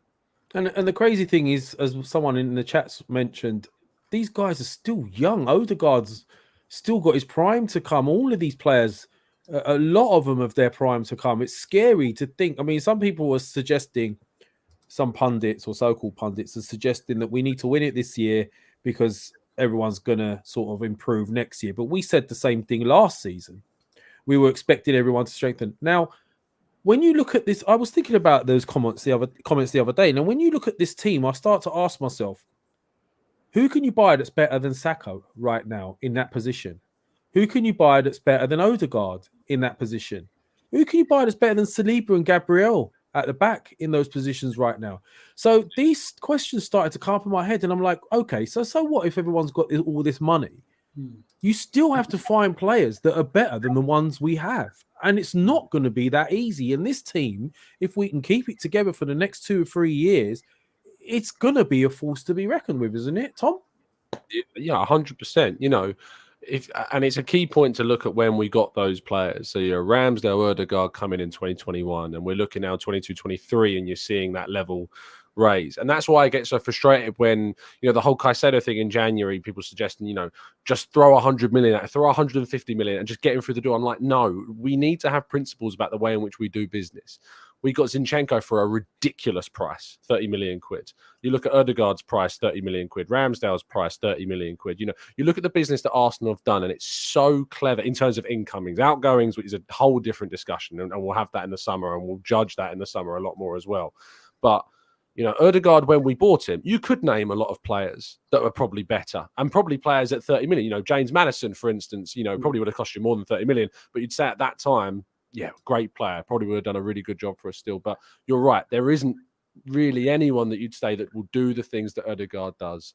And the crazy thing is, as someone in the chats mentioned, these guys are still young. Odegaard's still got his prime to come. All of these players, a lot of them have their prime to come. It's scary to think. I mean, some people were suggesting, some pundits or so-called pundits are suggesting that we need to win it this year because everyone's going to sort of improve next year. But we said the same thing last season. We were expecting everyone to strengthen. Now, when you look at this, I was thinking about those comments the other day. Now, when you look at this team, I start to ask myself, who can you buy that's better than Saka right now in that position? Who can you buy that's better than Odegaard in that position? Who can you buy that's better than Saliba and Gabriel at the back in those positions right now? So these questions started to come up in my head, and I'm like, okay, so what if everyone's got all this money? You still have to find players that are better than the ones we have. And it's not going to be that easy. And this team, if we can keep it together for the next 2 or 3 years, it's going to be a force to be reckoned with, isn't it, Tom?
Yeah, 100%. You know, and it's a key point to look at when we got those players. So you're Ramsdale, Odegaard coming in 2021, and we're looking now 22-23, and you're seeing that level raise. And that's why I get so frustrated when, you know, the whole Caicedo thing in January, people suggesting, you know, just throw 100 million at it, throw 150 million and just get him through the door. I'm like, no, we need to have principles about the way in which we do business. We got Zinchenko for a ridiculous price, 30 million quid. You look at Odegaard's price, 30 million quid. Ramsdale's price, 30 million quid. You know, you look at the business that Arsenal have done, and it's so clever in terms of incomings, outgoings, which is a whole different discussion. And we'll have that in the summer, and we'll judge that in the summer a lot more as well. But you know, Odegaard, when we bought him, you could name a lot of players that were probably better, and probably players at 30 million. You know, James Maddison, for instance, you know, probably would have cost you more than 30 million, but you'd say at that time, yeah, great player, probably would have done a really good job for us still. But you're right, there isn't really anyone that you'd say that will do the things that Odegaard does.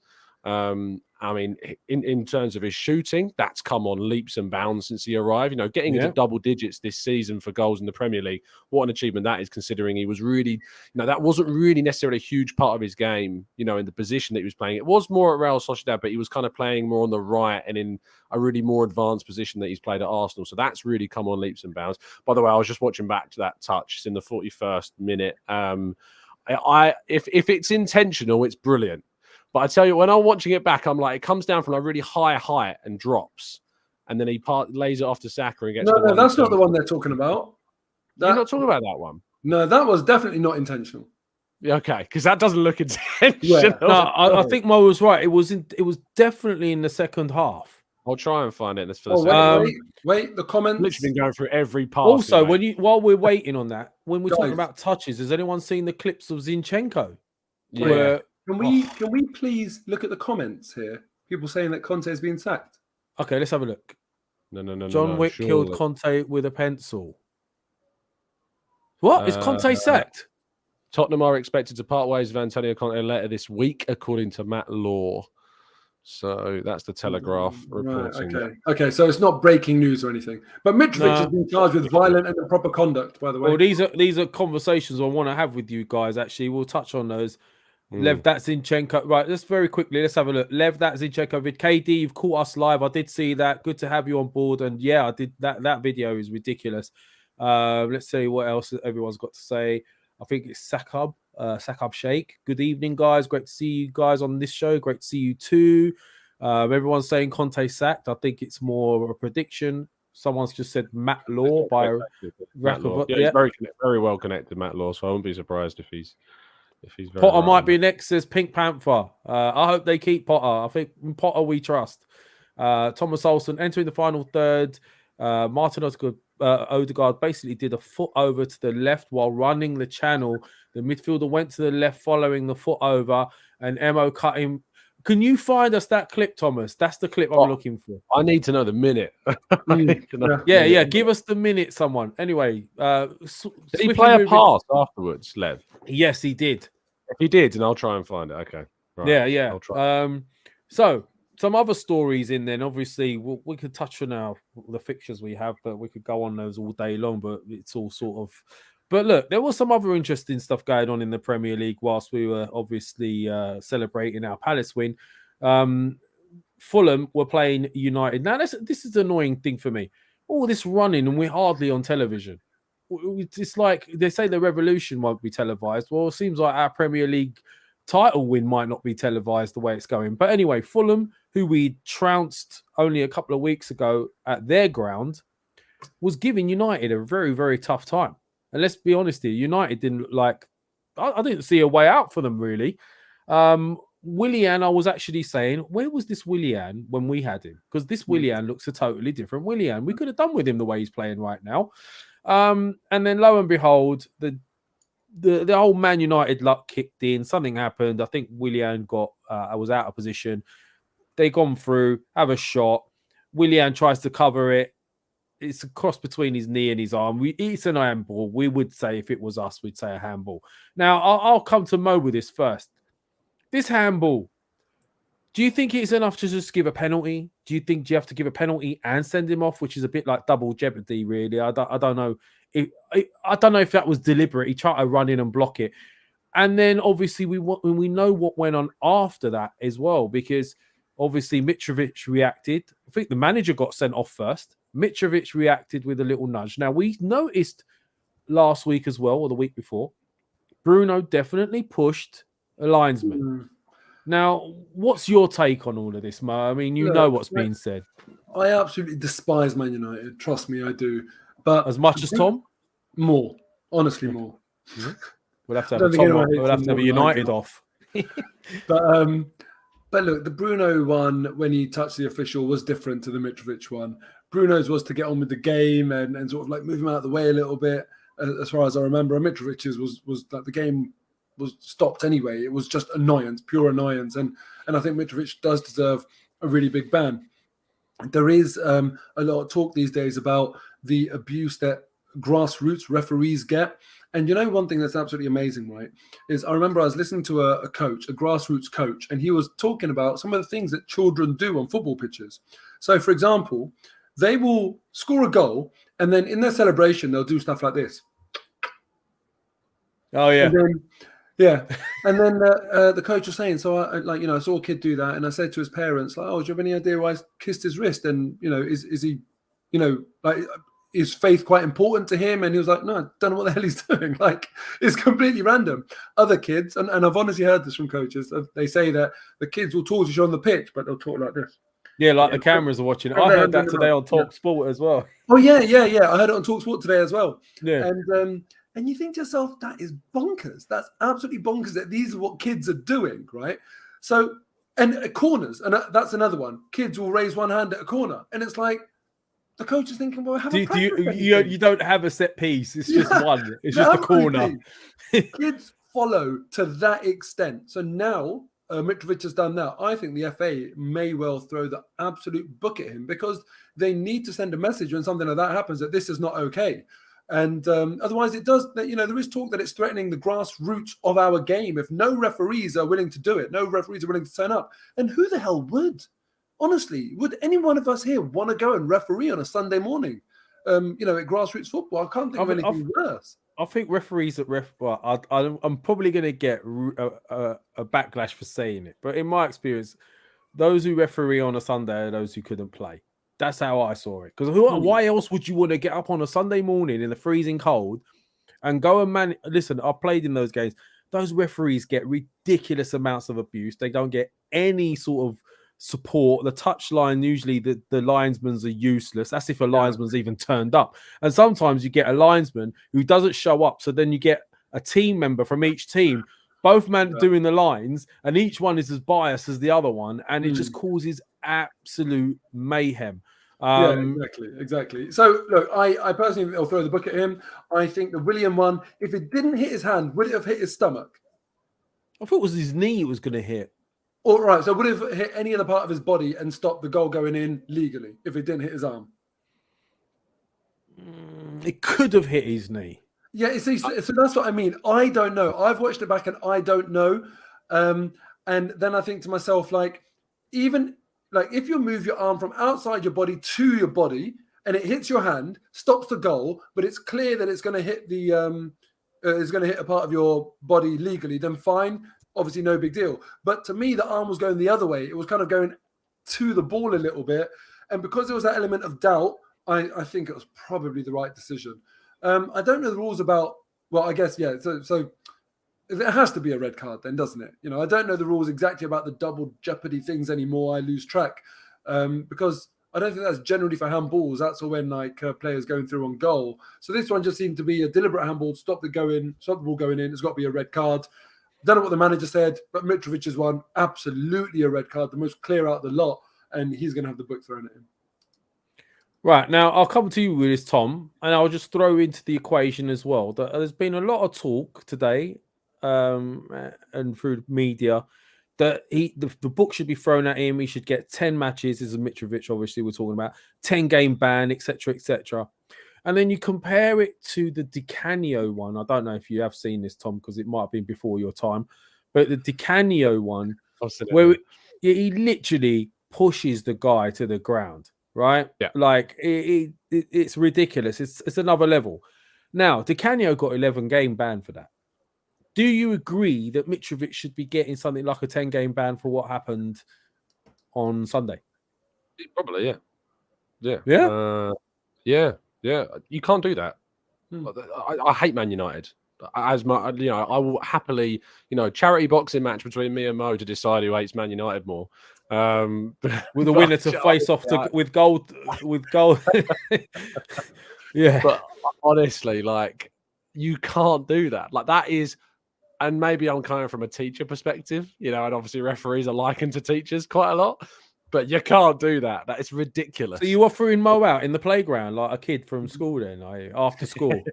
I mean, in terms of his shooting, that's come on leaps and bounds since he arrived. You know, getting into double digits this season for goals in the Premier League, what an achievement that is, considering he was really, you know, that wasn't really necessarily a huge part of his game, you know, in the position that he was playing. It was more at Real Sociedad, but he was kind of playing more on the right and in a really more advanced position that he's played at Arsenal. So that's really come on leaps and bounds. By the way, I was just watching back to that touch. It's in the 41st minute. If it's intentional, it's brilliant. But I tell you, when I'm watching it back, I'm like, it comes down from a really high height and drops. And then he lays it off to Saka and gets...
No, that's not the one they're talking about.
You're not talking about that one?
No, that was definitely not intentional.
Yeah, okay, because that doesn't look intentional.
Yeah. No, I think Mo was right. It was definitely in the second half.
I'll try and find it. For the
wait, the comments.
Literally been going through every part.
Also, while we're waiting on that, when we're talking about touches, has anyone seen the clips of Zinchenko?
Yeah.
Can we please look at the comments here? People saying that Conte is being sacked.
Okay, let's have a look.
No.
John Wick killed Conte with a pencil. What? Is Conte sacked?
Tottenham are expected to part ways with Antonio Conte later this week, according to Matt Law. So that's the Telegraph reporting.
Right, okay, so it's not breaking news or anything. But Mitrovic has been charged with violent and improper conduct, by the way.
Well, these are conversations I want to have with you guys, actually. We'll touch on those. Lev, that's Zinchenko. Right, let's very quickly, let's have a look. Lev, that's Zinchenko vid. KD, you've caught us live. I did see that. Good to have you on board. And yeah, I did that video is ridiculous. Let's see what else everyone's got to say. I think it's Sakab. Sakab Sheikh. Good evening, guys. Great to see you guys on this show. Great to see you too. Everyone's saying Conte sacked. I think it's more of a prediction. Someone's just said Matt Law by
Matt Law. Yeah, he's very well connected, Matt Law. So I wouldn't be surprised if he's very
Potter
right
might be next, says Pink Panther. I hope they keep Potter. I think in Potter we trust. Thomas Olsen entering the final third. Martin Odegaard basically did a foot over to the left while running the channel. The midfielder went to the left following the foot over, and Emo cut him. Can you find us that clip, Thomas? That's the clip I'm looking for.
I need to know the minute.
Yeah. Give us the minute, someone. Anyway,
did he play a pass afterwards, Lev?
Yes, he did.
If he did, and I'll try and find it. Okay. Right.
Yeah.
I'll try.
So some other stories in then. Obviously, we could touch on the fixtures we have, but we could go on those all day long. But it's all sort of. But look, there was some other interesting stuff going on in the Premier League whilst we were obviously celebrating our Palace win. Fulham were playing United. Now, this is the annoying thing for me. All this running and we're hardly on television. It's like they say the revolution won't be televised. Well, it seems like our Premier League title win might not be televised the way it's going. But anyway, Fulham, who we trounced only a couple of weeks ago at their ground, was giving United a very, very tough time. And let's be honest here, United didn't look like... I didn't see a way out for them, really. Willian, I was actually saying, where was this Willian when we had him? Because this Willian looks a totally different Willian. We could have done with him the way he's playing right now. And then lo and behold, the whole Man United luck kicked in. Something happened. I think Willian was out of position. They gone through, have a shot. Willian tries to cover it. It's a cross between his knee and his arm. It's an handball. We would say, if it was us, we'd say a handball. Now, I'll come to Mo with this first. This handball, do you think it's enough to just give a penalty? Do you have to give a penalty and send him off, which is a bit like double jeopardy, really? I don't know. I don't know if that was deliberate. He tried to run in and block it. And then, obviously, we know what went on after that as well, because obviously Mitrovic reacted. I think the manager got sent off first. Mitrovic reacted with a little nudge. Now, we noticed last week as well, or the week before, Bruno definitely pushed a linesman. Now, what's your take on all of this, Mo? I mean, you know what's being said.
I absolutely despise Man United. Trust me, I do. But
as much as Tom?
More. Honestly, more.
Mm-hmm. We'll have to have a Tom off. We'll have to have a United off.
But look, the Bruno one, when he touched the official, was different to the Mitrovic one. Bruno's was to get on with the game and sort of like move him out of the way a little bit, as far as I remember. And Mitrovic's was like the game was stopped anyway. It was just annoyance, pure annoyance. And I think Mitrovic does deserve a really big ban. There is a lot of talk these days about the abuse that grassroots referees get. And you know, one thing that's absolutely amazing, right, is I remember I was listening to a grassroots coach, and he was talking about some of the things that children do on football pitches. So, for example, they will score a goal, and then in their celebration, they'll do stuff like this.
Oh, yeah.
And then the coach was saying, so I saw a kid do that, and I said to his parents, like, oh, do you have any idea why I kissed his wrist? And, you know, is he, you know, like, is faith quite important to him? And he was like, no, I don't know what the hell he's doing. Like, it's completely random. Other kids, and I've honestly heard this from coaches, they say that the kids will talk to you on the pitch, but they'll talk like this.
Yeah, like the cameras are watching. I heard that today on Talk Sport as well.
Oh, yeah. I heard it on Talk Sport today as well.
Yeah.
And you think to yourself, that is bonkers. That's absolutely bonkers that these are what kids are doing, right? So, and corners, and that's another one. Kids will raise one hand at a corner, and it's like, the coach is thinking, well,
you don't have a set piece. It's just one. It's just a corner.
Kids follow to that extent. So now Mitrovic has done that. I think the FA may well throw the absolute book at him, because they need to send a message when something like that happens, that this is not okay. And otherwise it does, you know, there is talk that it's threatening the grassroots of our game if no referees are willing to do it, no referees are willing to turn up. And who the hell would? Honestly, would any one of us here want to go and referee on a Sunday morning, at grassroots football? I can't think of anything worse.
I think referees at I'm probably going to get a backlash for saying it. But in my experience, those who referee on a Sunday are those who couldn't play. That's how I saw it. Because why else would you want to get up on a Sunday morning in the freezing cold and go and Listen, I've played in those games. those referees get ridiculous amounts of abuse. They don't get any sort of support. The touchline, usually the linesmen are useless. That's if a linesman's even turned up. And sometimes you get a linesman who doesn't show up. So then you get a team member from each team, both men doing the lines, and each one is as biased as the other one. And it just causes absolute mayhem.
Exactly. So look, I personally will throw the book at him. I think the William one, if it didn't hit his hand, would it have hit his stomach?
I thought it was his knee it was going to hit.
All right, so would it have hit any other part of his body and stopped the goal going in legally if it didn't hit his arm?
It could have hit his knee.
Yeah, so that's what I mean. I don't know. I've watched it back and I don't know. And then I think to myself, like, even like if you move your arm from outside your body to your body and it hits your hand, stops the goal, but it's clear that it's going to hit it's going to hit a part of your body legally, then fine. Obviously, no big deal. But to me, the arm was going the other way. It was kind of going to the ball a little bit. And because there was that element of doubt, I think it was probably the right decision. I don't know the rules about, well, I guess, yeah. So it has to be a red card then, doesn't it? You know, I don't know the rules exactly about the double jeopardy things anymore. I lose track because I don't think that's generally for handballs. That's all when like players going through on goal. So this one just seemed to be a deliberate handball, stop the ball going in. It's got to be a red card. Don't know what the manager said, but Mitrovic's one, absolutely a red card, the most clear out of the lot, and he's going to have the book thrown at him.
Right, now I'll come to you with this, Tom, and I'll just throw into the equation as well that there's been a lot of talk today and through the media that the book should be thrown at him. He should get 10 matches. This is Mitrovic, obviously, we're talking about 10-game ban, etc., etc. And then you compare it to the Di Canio one. I don't know if you have seen this, Tom, because it might have been before your time. But the Di Canio one, where he literally pushes the guy to the ground, right?
Yeah.
Like, it's ridiculous. It's another level. Now, Di Canio got 11-game ban for that. Do you agree that Mitrovic should be getting something like a 10-game ban for what happened on Sunday?
Probably, yeah.
Yeah?
Yeah, you can't do that. I hate Man United. As much, I will happily, charity boxing match between me and Mo to decide who hates Man United more.
With the winner to face off with gold. Yeah,
but honestly, like, you can't do that. Like, that is, and maybe I'm coming from a teacher perspective, and obviously referees are likened to teachers quite a lot. But you can't do that. That is ridiculous.
So you offering Mo out in the playground like a kid from school then, after school?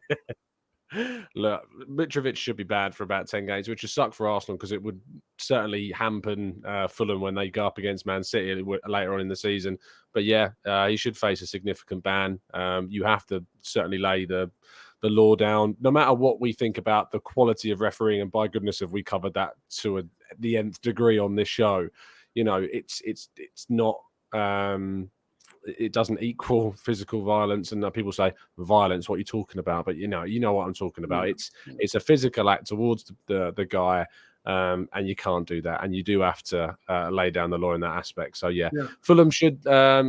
Look, Mitrovic should be banned for about 10 games, which would suck for Arsenal because it would certainly hamper Fulham when they go up against Man City later on in the season. But yeah, he should face a significant ban. You have to certainly lay the law down, no matter what we think about the quality of refereeing. And by goodness, have we covered that to the nth degree on this show? It's not. It doesn't equal physical violence, and people say violence. What are you talking about? But you know what I'm talking about. It's a physical act towards the guy, and you can't do that. And you do have to lay down the law in that aspect. So yeah. Fulham should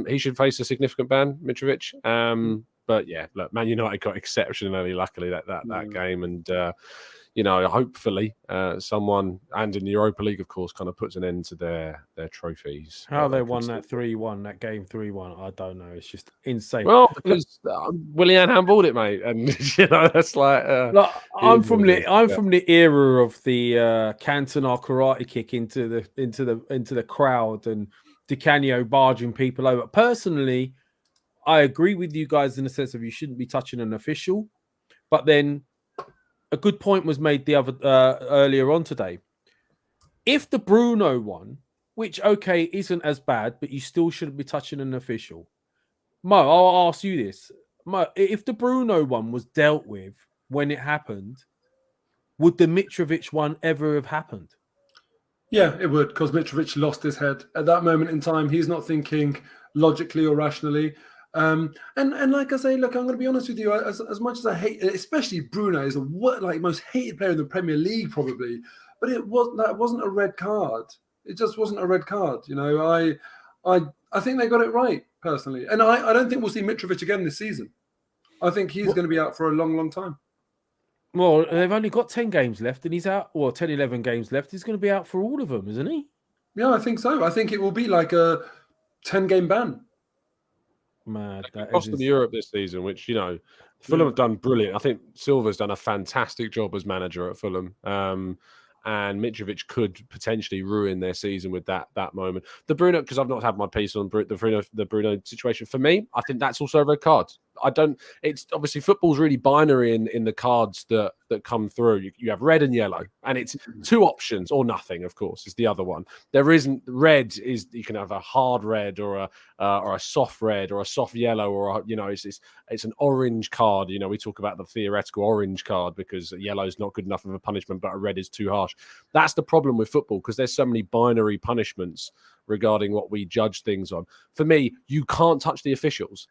he should face a significant ban, Mitrovic. But yeah, look, Man United got exceptionally luckily that game, and hopefully someone, and in the Europa League, of course, kind of puts an end to their trophies.
How they won that 3-1, that game 3-1, I don't know. It's just insane.
Well, because Willian handballed it, mate, and that's like.
I'm from the era of the Cantona karate kick into the crowd and Di Canio barging people over. Personally, I agree with you guys in the sense of you shouldn't be touching an official, but then a good point was made earlier on today. If the Bruno one, which isn't as bad, but you still shouldn't be touching an official. Mo, I'll ask you this. Mo, if the Bruno one was dealt with when it happened, would the Mitrovic one ever have happened?
Yeah, it would, because Mitrovic lost his head. At that moment in time, he's not thinking logically or rationally. And like I say, look, I'm going to be honest with you. As much as I hate, especially Bruno, is the most hated player in the Premier League, probably. But that wasn't a red card. It just wasn't a red card. I think they got it right personally, and I don't think we'll see Mitrovic again this season. I think he's going to be out for a long, long time.
Well, they've only got 10 games left and he's out, 10, 11 games left. He's going to be out for all of them, isn't he?
Yeah, I think so. I think it will be like a 10-game ban.
Mad.
It cost them Europe this season, which, Fulham have done brilliant. I think Silva's done a fantastic job as manager at Fulham. And Mitrovic could potentially ruin their season with that moment. The Bruno, because I've not had my piece on the Bruno situation. For me, I think that's also a red card. It's obviously football's really binary in the cards that come through. You have red and yellow, and it's two options or nothing. Of course, is the other one. There isn't red. Is you can have a hard red or a soft red or a soft yellow or it's an orange card. We talk about the theoretical orange card because yellow is not good enough of a punishment, but a red is too harsh. That's the problem with football because there's so many binary punishments regarding what we judge things on. For me, you can't touch the officials.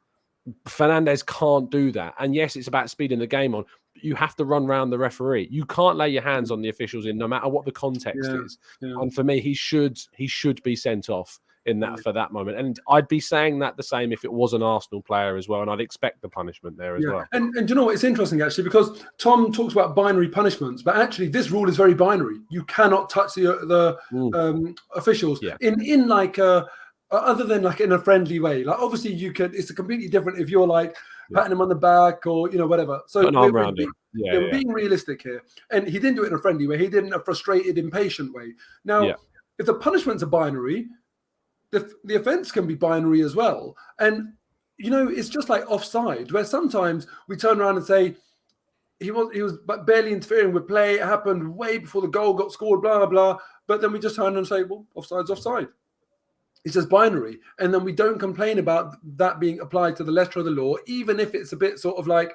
Fernandes can't do that. And yes, it's about speeding the game on. You have to run around the referee. You can't lay your hands on the officials no matter what the context is. Yeah. And for me, he should be sent off in that for that moment. And I'd be saying that the same if it was an Arsenal player as well. And I'd expect the punishment there as well.
And you know what? It's interesting actually because Tom talks about binary punishments, but actually this rule is very binary. You cannot touch the officials in like other than like in a friendly way. Like obviously you can. It's completely different if you're like patting him on the back or whatever. So we're being realistic here. And he didn't do it in a friendly way. He did it in a frustrated, impatient way. Now, if the punishments are binary, the offence can be binary as well. And it's just like offside, where sometimes we turn around and say he was barely interfering with play. It happened way before the goal got scored. Blah blah blah. But then we just turn and say, well, offside's offside. It's just binary. And then we don't complain about that being applied to the letter of the law, even if it's a bit sort of like,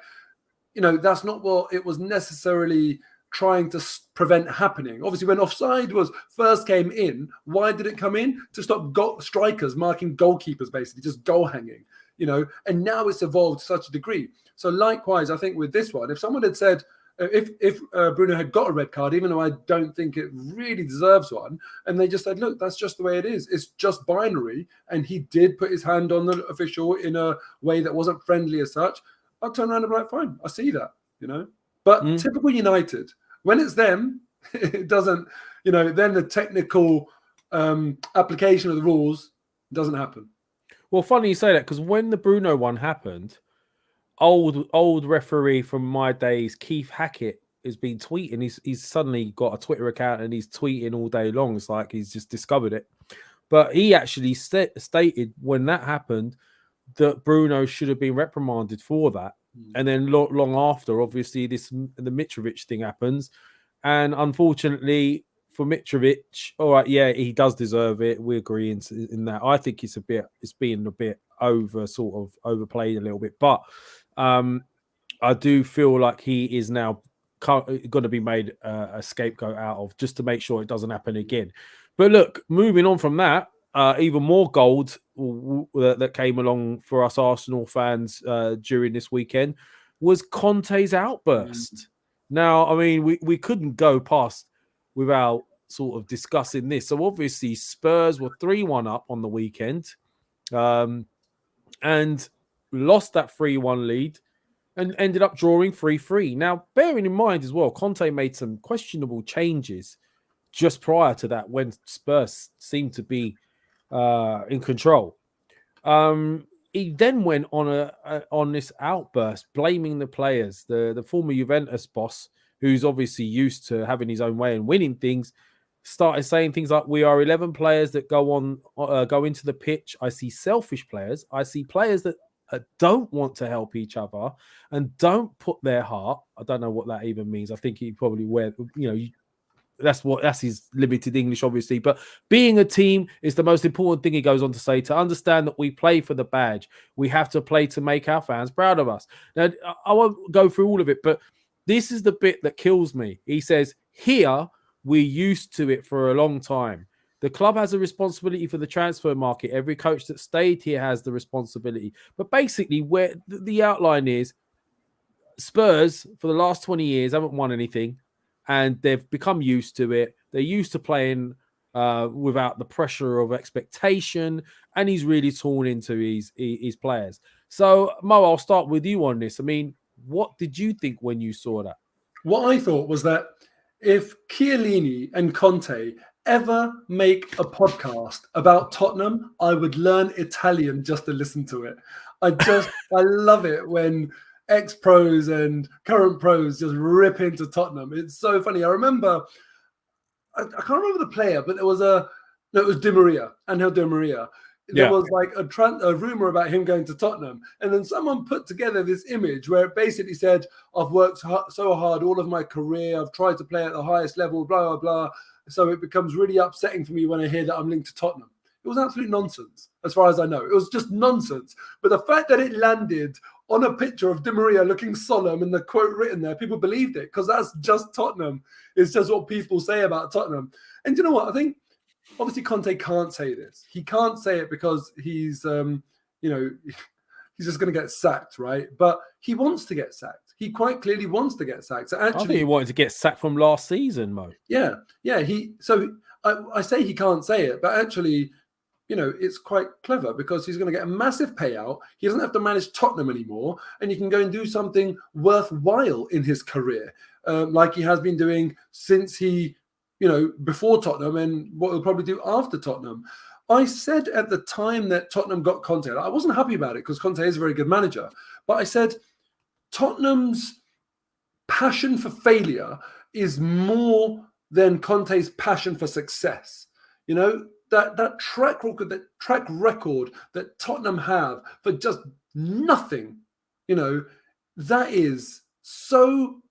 that's not what it was necessarily trying to prevent happening. Obviously, when offside first came in, why did it come in? To stop strikers marking goalkeepers, basically, just goal hanging, and now it's evolved to such a degree. So likewise, I think with this one, if someone had said, if Bruno had got a red card, even though I don't think it really deserves one, and they just said, look, that's just the way it is. It's just binary. And he did put his hand on the official in a way that wasn't friendly as such. I'll turn around and be like, fine, I see that, But typical United, when it's them, it doesn't, then the technical application of the rules doesn't happen.
Well, funny you say that because when the Bruno one happened, old referee from my days, Keith Hackett, has been tweeting. He's suddenly got a Twitter account and he's tweeting all day long. It's like he's just discovered it. But he actually stated when that happened that Bruno should have been reprimanded for that. And then long after, obviously, the Mitrovic thing happens. And unfortunately for Mitrovic, all right, yeah, he does deserve it. We agree in that. I think it's being a bit overplayed a little bit. But I do feel like he is now going to be made a scapegoat out of just to make sure it doesn't happen again. But look, moving on from that, even more gold that came along for us Arsenal fans during this weekend was Conte's outburst. Now, I mean, we couldn't go past without sort of discussing this. So obviously Spurs were 3-1 up on the weekend and lost that 3-1 lead and ended up drawing 3-3. Now, bearing in mind as well, Conte made some questionable changes just prior to that when Spurs seemed to be in control. He then went on this outburst, blaming the players. The former Juventus boss, who's obviously used to having his own way and winning things, started saying things like, we are 11 players that go into the pitch. I see selfish players. I see players that don't want to help each other and don't put their heart. I don't know what that even means. I think he probably that's his limited English, obviously. But being a team is the most important thing, he goes on to say, to understand that we play for the badge. We have to play to make our fans proud of us. Now, I won't go through all of it, but this is the bit that kills me. He says, here, we're used to it for a long time. The club has a responsibility for the transfer market. Every coach that stayed here has the responsibility. But basically, where the outline is, Spurs, for the last 20 years, haven't won anything. And they've become used to it. They're used to playing without the pressure of expectation. And he's really torn into his players. So, Mo, I'll start with you on this. I mean, what did you think when you saw that?
what I thought was that if Chiellini and Conte ever make a podcast about Tottenham, I would learn Italian just to listen to it. I love it when ex-pros and current pros just rip into Tottenham. It's so funny. I remember, I can't remember the player, but it was Di Maria, Angel Di Maria. There was like a rumor about him going to Tottenham. And then someone put together this image where it basically said, I've worked so hard all of my career. I've tried to play at the highest level, blah, blah, blah. So it becomes really upsetting for me when I hear that I'm linked to Tottenham. It was absolute nonsense, as far as I know. It was just nonsense. But the fact that it landed on a picture of Di Maria looking solemn and the quote written there, people believed it because that's just Tottenham. It's just what people say about Tottenham. And you know what? I think obviously Conte can't say this. He can't say it because he's, he's just going to get sacked, right? But he wants to get sacked. He quite clearly wants to get sacked. So actually,
I think he wanted to get sacked from last season, Mo.
Yeah. I say he can't say it, but actually, it's quite clever because he's going to get a massive payout. He doesn't have to manage Tottenham anymore, and he can go and do something worthwhile in his career, like he has been doing since he, before Tottenham and what he'll probably do after Tottenham. I said at the time that Tottenham got Conte, I wasn't happy about it because Conte is a very good manager, but I said Tottenham's passion for failure is more than Conte's passion for success. That track record that Tottenham have for just nothing, that is so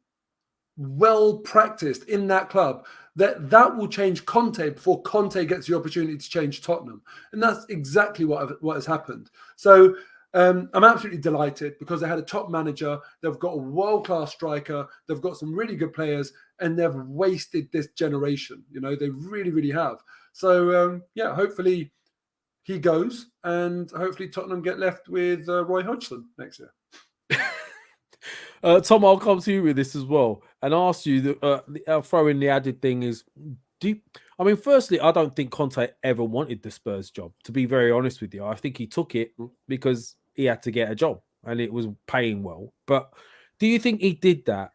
well practiced in that club that will change Conte before Conte gets the opportunity to change Tottenham. And that's exactly what has happened. So I'm absolutely delighted because they had a top manager. They've got a world-class striker. They've got some really good players, and they've wasted this generation. They really, really have. So, hopefully he goes, and hopefully Tottenham get left with Roy Hodgson next year.
Tom, I'll come to you with this as well and ask you, throw in the added thing is, firstly, I don't think Conte ever wanted the Spurs job, to be very honest with you. I think he took it because he had to get a job and it was paying well. But do you think he did that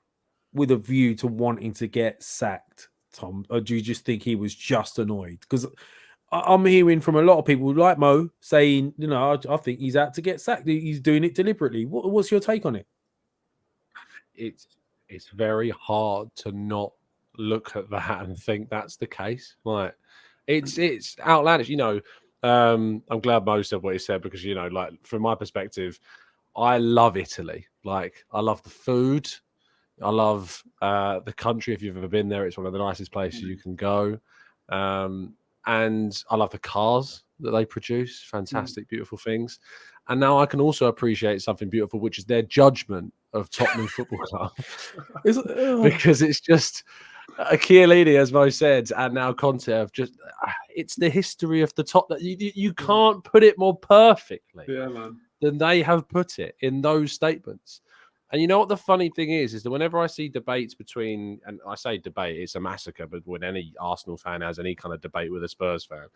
with a view to wanting to get sacked, Tom? Or do you just think he was just annoyed? Because I'm hearing from a lot of people like Mo saying, I think he's out to get sacked. He's doing it deliberately. What's your take on it?
It's very hard to not look at that and think that's the case. Like it's outlandish. I'm glad Mo said what he said because from my perspective, I love Italy. Like I love the food. I love the country. If you've ever been there, it's one of the nicest places you can go. And I love the cars that they produce. Fantastic, beautiful things. And now I can also appreciate something beautiful, which is their judgment of Tottenham Football Club. Because it's just Chiellini, as Mo said, and now Conte have it's the history of the Tottenham. You can't put it more perfectly than they have put it in those statements. And you know what the funny thing is that whenever I see debates between, and I say debate, it's a massacre, but when any Arsenal fan has any kind of debate with a Spurs fan,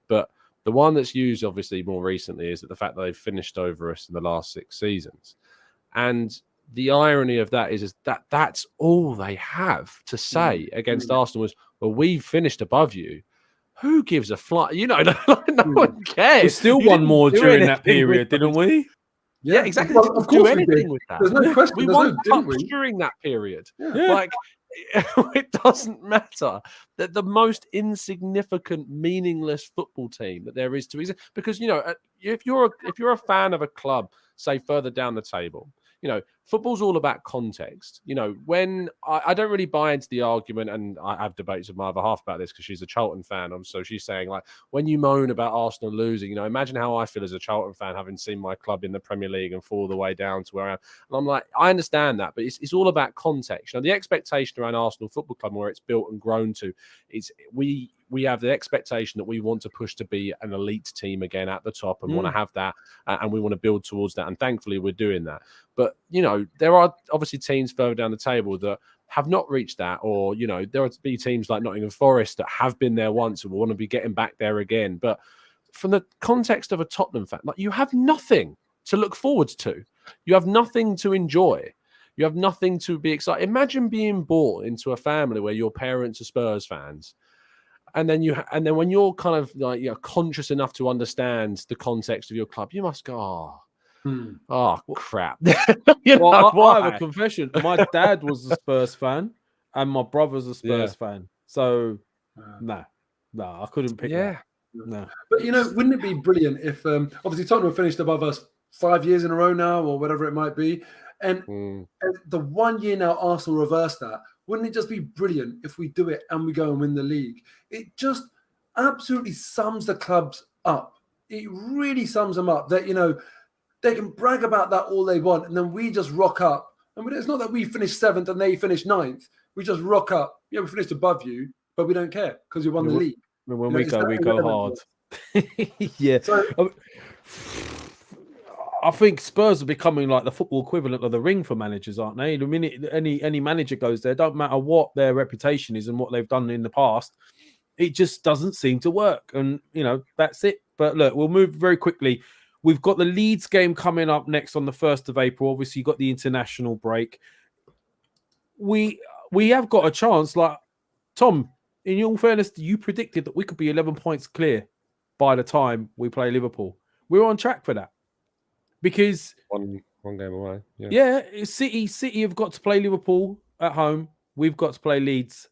but the one that's used obviously more recently is that the fact that they've finished over us in the last 6 seasons. And the irony of that is that that's all they have to say against Arsenal was, well, we've finished above you. Who gives a fly? No one cares.
We still won more during that period, didn't we?
Yeah, exactly.
Well, of course
do anything with that.
There's no question.
We won cups during that period. Yeah. It doesn't matter that the most insignificant, meaningless football team that there is to exist. Because if you're a fan of a club, say further down the table, football's all about context. When I don't really buy into the argument, and I have debates with my other half about this because she's a Charlton fan. So she's saying, like, when you moan about Arsenal losing, imagine how I feel as a Charlton fan having seen my club in the Premier League and fall all the way down to where I am. And I'm like, I understand that, but it's all about context. The expectation around Arsenal Football Club, where it's built and grown to, is we have the expectation that we want to push to be an elite team again at the top and want to have that, and we want to build towards that. And thankfully, we're doing that. But, there are obviously teams further down the table that have not reached that, or, there will be teams like Nottingham Forest that have been there once and will want to be getting back there again. But from the context of a Tottenham fan, you have nothing to look forward to. You have nothing to enjoy. You have nothing to be excited. Imagine being born into a family where your parents are Spurs fans, and then when you're kind of like conscious enough to understand the context of your club, you must go, oh crap.
I have a confession. My dad was a Spurs fan, and my brother's a Spurs fan. So, no, I couldn't pick that. No.
But, wouldn't it be brilliant if, obviously, Tottenham finished above us 5 years in a row now, or whatever it might be, and the 1 year now Arsenal reversed that. Wouldn't it just be brilliant if we do it and we go and win the league? It just absolutely sums the clubs up. It really sums them up that, they can brag about that all they want, and then we just rock up. I mean, it's not that we finished 7th and they finished 9th. We just rock up. Yeah, we finished above you, but we don't care because you won the league.
When we go hard. Yeah. So, I think Spurs are becoming like the football equivalent of the Ring for managers, aren't they? The minute any manager goes there, don't matter what their reputation is and what they've done in the past, it just doesn't seem to work. And, that's it. But look, we'll move very quickly. We've got the Leeds game coming up next on the 1st of April. Obviously, you've got the international break. We have got a chance. Like, Tom, in all fairness, you predicted that we could be 11 points clear by the time we play Liverpool. We're on track for that. Because
one game away.
City have got to play Liverpool at home. We've got to play Leeds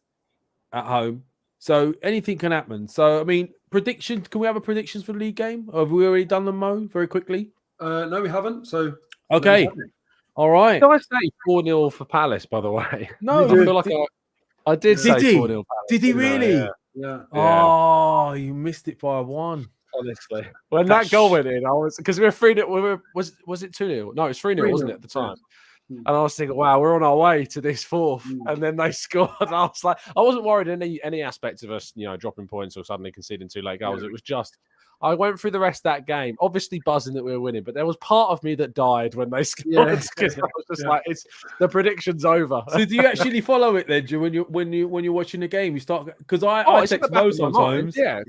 at home. So anything can happen. So, I mean, predictions. Can we have a predictions for the league game? Or have we already done them, Mo, very quickly?
No, we haven't. So
okay. All right.
Did I say 4-0 for Palace, by the way?
No.
I feel like I did say 4-0 Palace.
Did he really?
Yeah.
Oh, you missed it by 1.
Honestly, when that goal went in, I was because we were 3-0. Was it 2-0? No, it was 3-0, wasn't it, at the time? And I was thinking, wow, we're on our way to this 4th, and then they scored. And I was like, I wasn't worried in any aspect of us, dropping points or suddenly conceding 2 late goals. It was just I went through the rest of that game, obviously buzzing that we were winning, but there was part of me that died when they scored because I was just like, "It's the prediction's over."
So, do you actually follow it then? When you're watching the game, you start because I text Mo sometimes.
I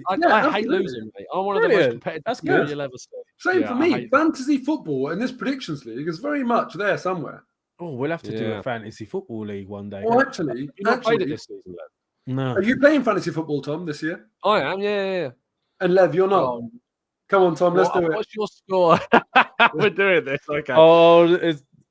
hate losing. Mate. I'm one of the most competitive.
That's good.
You'll ever see.
Same for me. Fantasy football in this predictions league is very much there somewhere.
Oh, we'll have to do a fantasy football league one day.
Well, actually,
played it this season, Lev.
No.
Are you playing fantasy football, Tom, this year?
I am. Yeah.
And Lev, you're not. Come on, Tom, let's do it.
What's your score? We're doing this. Okay.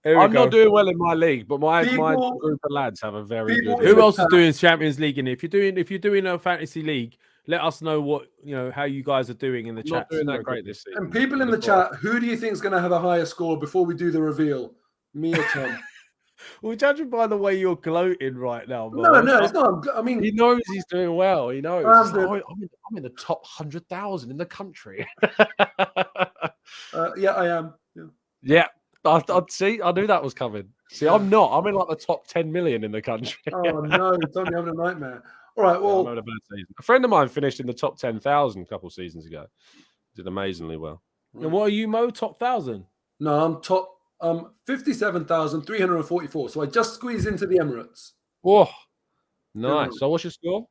I'm
not doing well in my league, but my group of lads have a very good.
Who else is doing Champions League? And if you're doing a fantasy league, let us know what how you guys are doing in the chat.
Not doing that great this season.
And people in the chat, who do you think is going to have a higher score before we do the reveal? Me or Tom?
Well, judging by the way you're gloating right now,
Mark. No, it's not. I mean,
he knows he's doing well. He knows. I'm in the top 100,000 in the country.
Yeah, I am.
Yeah. I'd see. I knew that was coming. See, I'm not. I'm in like the top 10 million in the country.
Oh no, Tom, you're having a nightmare. All right. Well,
I'm having a bad season. A friend of mine finished in the top 10,000 a couple of seasons ago. Did amazingly well.
And what are you, Mo? Top 1,000?
No, I'm top 57,344. So I just squeezed into the Emirates.
Whoa, nice. So what's your score?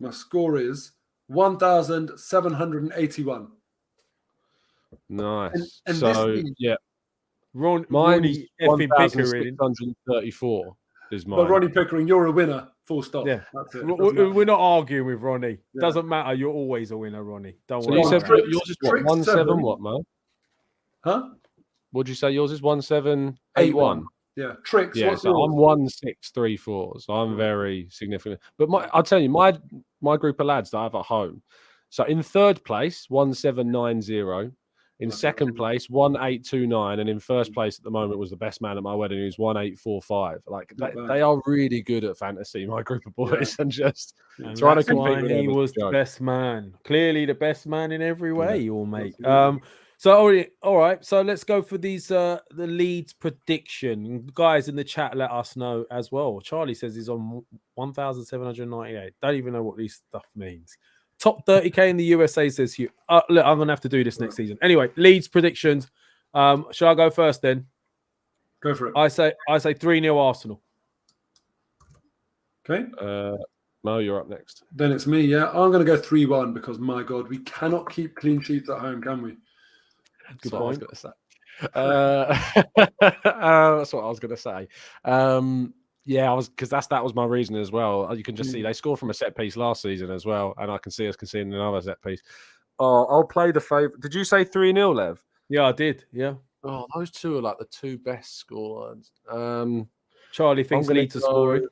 My score is 1,781.
Nice.
And
so
Ronnie effing Pickering.
634 is mine.
But Ronnie Pickering, you're a winner. Full stop.
Yeah, that's it. We're not arguing with Ronnie. Yeah. Doesn't matter. You're always a winner, Ronnie. Don't worry.
You said yours is what? 17 what, Mo?
Huh?
What'd you say? Yours is 1781.
Yeah, tricks.
Yeah, so I'm 1634. So I'm very significant. But I'll tell you, my group of lads that I have at home. So in 3rd place, 1790. In 2nd place, 1829, and in 1st place at the moment was the best man at my wedding, who's 1845. Like they are really good at fantasy, my group of boys, and just trying to compete. With
he was the best man, clearly the best man in every way, your mate. So all right. So let's go for these the Leeds prediction, guys in the chat. Let us know as well. Charlie says he's on 1,798. Don't even know what these stuff means. Top 30k in the USA says you. Look, I'm gonna have to do this next season. Anyway, Leeds predictions. Shall I go first then?
Go for it.
I say 3-0 Arsenal.
Okay.
Mo, you're up next.
Then it's me. Yeah, I'm gonna go 3-1 because my God, we cannot keep clean sheets at home, can we?
Good point.
That's what I was going to say. Yeah, because that was my reason as well. You can just see they scored from a set piece last season as well, and I can see us conceding another set piece. Oh, I'll play the favourite. Did you say 3-0, Lev?
Yeah, I did. Yeah.
Oh, those two are like the two best scorers.
Charlie thinks lead to scoring.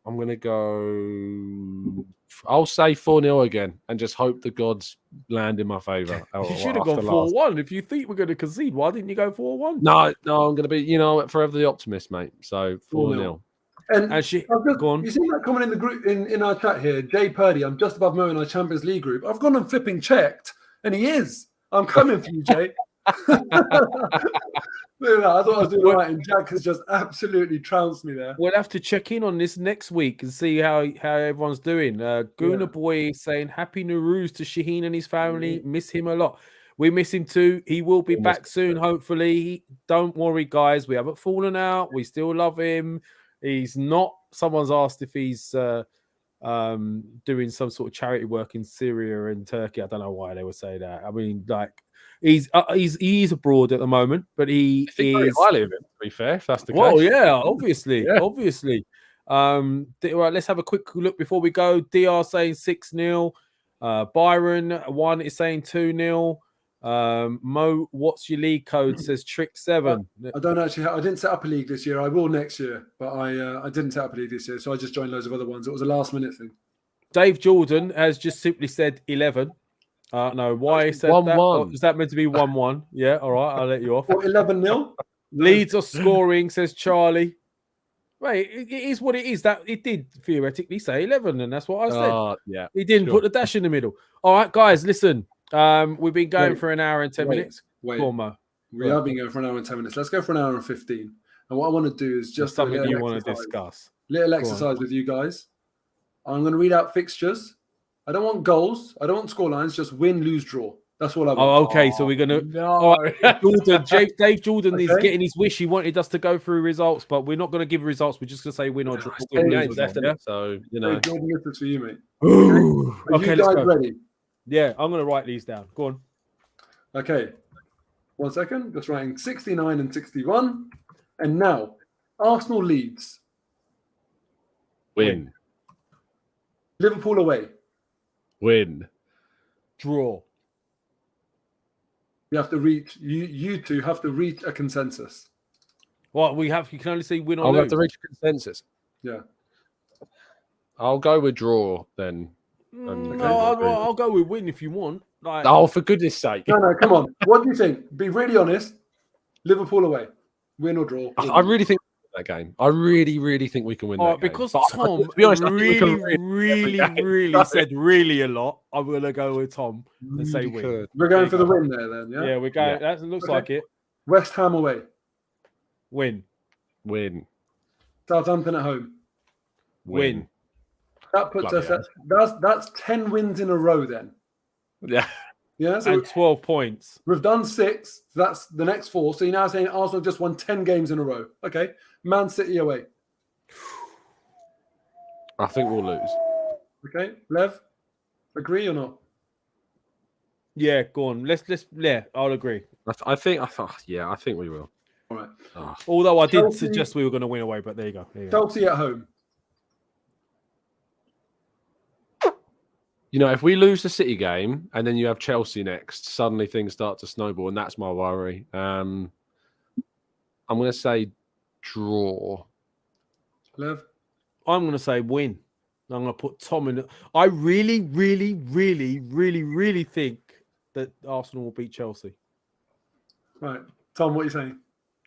I'm going to go. I'll say 4-0 again and just hope the gods land in my favour.
You should have gone 4-1. If you think we're going to concede, why didn't you go 4-1?
No, I'm going to be, forever the optimist, mate. So 4-0.
And you see that comment in the group in our chat here, Jay Purdy, I'm just above Moh in our Champions League group. I've gone and flipping checked, and he is. I'm coming for you, Jay. Look at that. I thought I was doing right, and Jack has just absolutely trounced me there.
We'll have to check in on this next week and see how everyone's doing. Gooner Boy saying Happy Nowruz to Shaheen and his family. Miss him a lot. We miss him too. He will be back soon, hopefully. Don't worry, guys. We haven't fallen out. We still love him. He's not. Someone's asked if he's doing some sort of charity work in Syria and Turkey. I don't know why they would say that. I mean, like, he's abroad at the moment, but he is
very highly of him, to be fair, if that's the case.
Well, yeah, obviously. Right, let's have a quick look before we go. DR saying 6-0. Byron 1 is saying 2-0. Mo, what's your league code? Says Trick 7.
I don't actually. I didn't set up a league this year. I will next year, but I didn't set up a league this year, so I just joined loads of other ones. It was a last minute thing.
Dave Jordan has just simply said 11. No, why said
1-1.
that? Oh, is that meant to be 1-1? Yeah, all right, I'll let you off.
11-0.
Leads are scoring, says Charlie. Wait, it is what it is. That it did theoretically say 11, and that's what I said.
Yeah,
he didn't put the dash in the middle. All right, guys, listen. We've been going for an hour and 10 minutes.
We have been going for an hour and 10 minutes. Let's go for an hour and 15. And what I want to do is just
something you want to discuss.
Little exercise with you guys. I'm going to read out fixtures. I don't want goals. I don't want score lines. Just win, lose, draw. That's all I want.
Oh, okay. So we're going to... All right. Dave Jordan is getting his wish. He wanted us to go through results, but we're not going to give results. We're just going to say win or draw.
10 games left, so,
Dave Jordan, this is for you, mate.
Okay,
you guys ready?
Yeah, I'm going to write these down. Go on.
Okay. 1 second. Just writing 69 and 61. And now, Arsenal leads.
Win.
Liverpool away.
Win.
Draw.
You have to reach. You two have to reach a consensus.
What you can only say win or
I'll
lose.
have to reach a consensus.
Yeah.
I'll go with draw then.
I'll go with win if you want. Like,
for goodness sake.
No, come on. What do you think? Be really honest. Liverpool away. Win or draw?
I really think that game. I really, really think we can win that game.
Because Tom really said really a lot, I'm going to go with Tom and say win.
We're going for the win there then, yeah?
Yeah, we're going. That looks like it.
West Ham away.
Win.
Southampton at home.
Win.
That puts us at... That's 10 wins in a row then.
Yeah.
Yeah, so
and 12 points.
We've done 6. So that's the next 4. So you're now saying Arsenal just won 10 games in a row. Okay. Man City away.
I think we'll lose.
Okay. Lev, agree or not?
Yeah, go on. Let's I'll agree.
I think we will.
All right.
Although I did suggest we were going to win away, but there you go.
Chelsea at home.
If we lose the City game and then you have Chelsea next, suddenly things start to snowball, and that's my worry. I'm going to say draw.
Lev?
I'm going to say win. I'm going to put Tom in. I really, really, really, really, really think that Arsenal will beat Chelsea.
Right. Tom, what are you saying?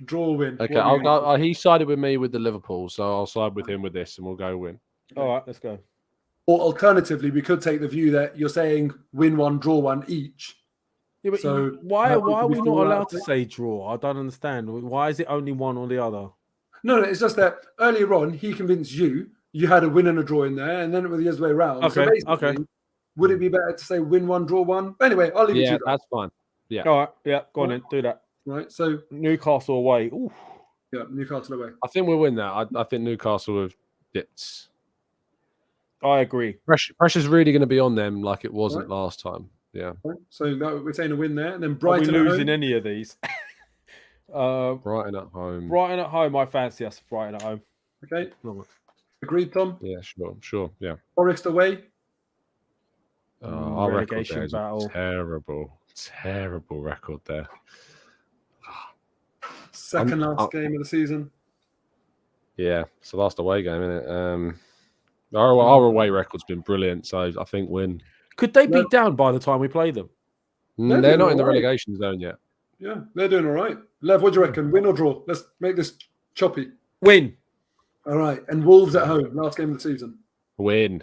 Draw or win?
Okay, I'll go. He sided with me with the Liverpool, so I'll side with him with this, and we'll go win.
All right, let's go.
Or alternatively, we could take the view that you're saying win 1, draw 1 each.
Yeah, but
so
why are we not allowed to say draw? I don't understand. Why is it only one or the other?
No, it's just that earlier on, he convinced you had a win and a draw in there, and then it was the other way around.
Okay,
so would it be better to say win 1, draw 1? Anyway, I'll leave it to you.
Yeah, that's fine. Yeah.
All right. Yeah, go on then. Do that.
Right. So
Newcastle away. Ooh.
Yeah, Newcastle away.
I think we'll win that. I think Newcastle have bits.
I agree.
Pressure's really going to be on them like it wasn't last time. Yeah.
So we're saying a win there, and then
Are we
Brighton at
losing
home.
any of these?
Brighton at home.
Brighton at home. I fancy us. Brighton at home.
Okay, agreed, Tom.
Yeah, sure. Yeah.
Forest away.
Our record
Relegation
there is
battle.
terrible record there.
Second last game of the season.
Yeah, it's the last away game, isn't it? Our away record's been brilliant, so I think win.
Could they be down by the time we play them?
They're not in the relegation zone yet.
Yeah, they're doing all right. Lev, what do you reckon? Win or draw? Let's make this choppy.
Win.
All right, and Wolves at home. Last game of the season.
Win.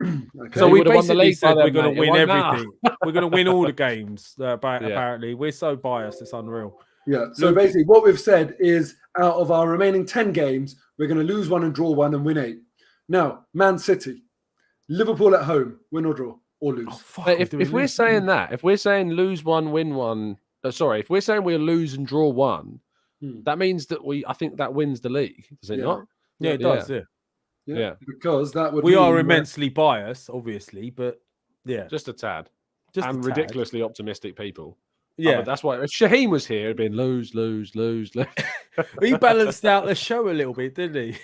Okay.
So we
would've won the
basically
league
said
by
we're
then,
going
mate.
to win
It won't
everything. We're going to win all the games. Apparently, we're so biased. It's unreal.
Yeah. So basically, what we've said is, out of our remaining 10 games, we're going to lose 1 and draw 1 and win 8. Now, Man City, Liverpool at home, win or draw or lose.
If we're saying that, if we're saying lose 1, win 1, if we're saying we'll lose and draw 1, that means that I think that wins the league, does it not?
Yeah, it does.
Yeah.
Because that would
we are
mean
immensely biased, obviously, but yeah,
just a tad.
just
And
a tad.
ridiculously optimistic people.
Yeah,
But that's why if Shaheen was here, it'd been lose.
he balanced out the show a little bit, didn't he?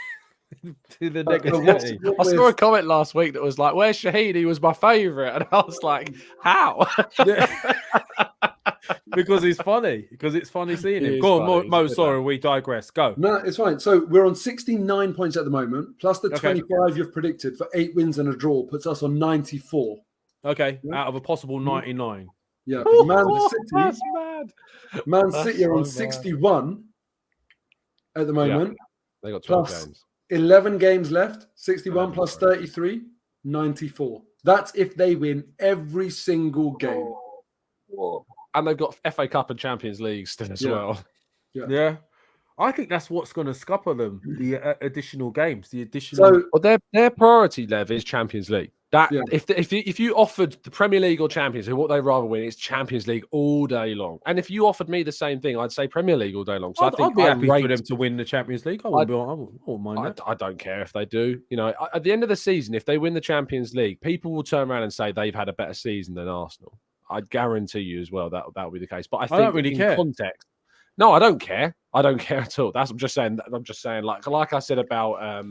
To the negativity.
I saw a comment last week that was like, "Where's Shaheen? He was my favourite," and I was like, "How?"
Because he's funny. Because it's funny seeing
He
him.
is
Go on,
funny.
Mo.
He's a good
Sorry,
man.
we digress. Go.
No, it's fine. So we're on 69 points at the moment, plus the
Okay.
25 you've predicted for 8 wins and a draw puts us on 94.
Okay,
Yeah.
out of a possible 99.
Yeah,
That's mad.
Man
That's
City are on
so bad.
61 at the moment.
They got 12
Plus
games.
11 games left. 61
11,
plus
sorry.
33, 94. That's if they win every single game.
And they've got FA Cup and Champions League still as
Yeah.
well.
Yeah. I think that's what's going to scupper them. The additional games. The additional.
So
Well, their priority, Lev, is Champions League. That
Yeah.
if you offered the Premier League or Champions League, what they'd rather win is Champions League all day long. And if you offered me the same thing, I'd say Premier League all day long. So
I'd be happy for them to win the Champions League. I wouldn't mind that.
I don't care if they do. You know, at the end of the season, if they win the Champions League, people will turn around and say they've had a better season than Arsenal. I guarantee you as well that will be the case. But I think
don't really care.
Context. No, I don't care. I don't care at all. I'm just saying. Like I said about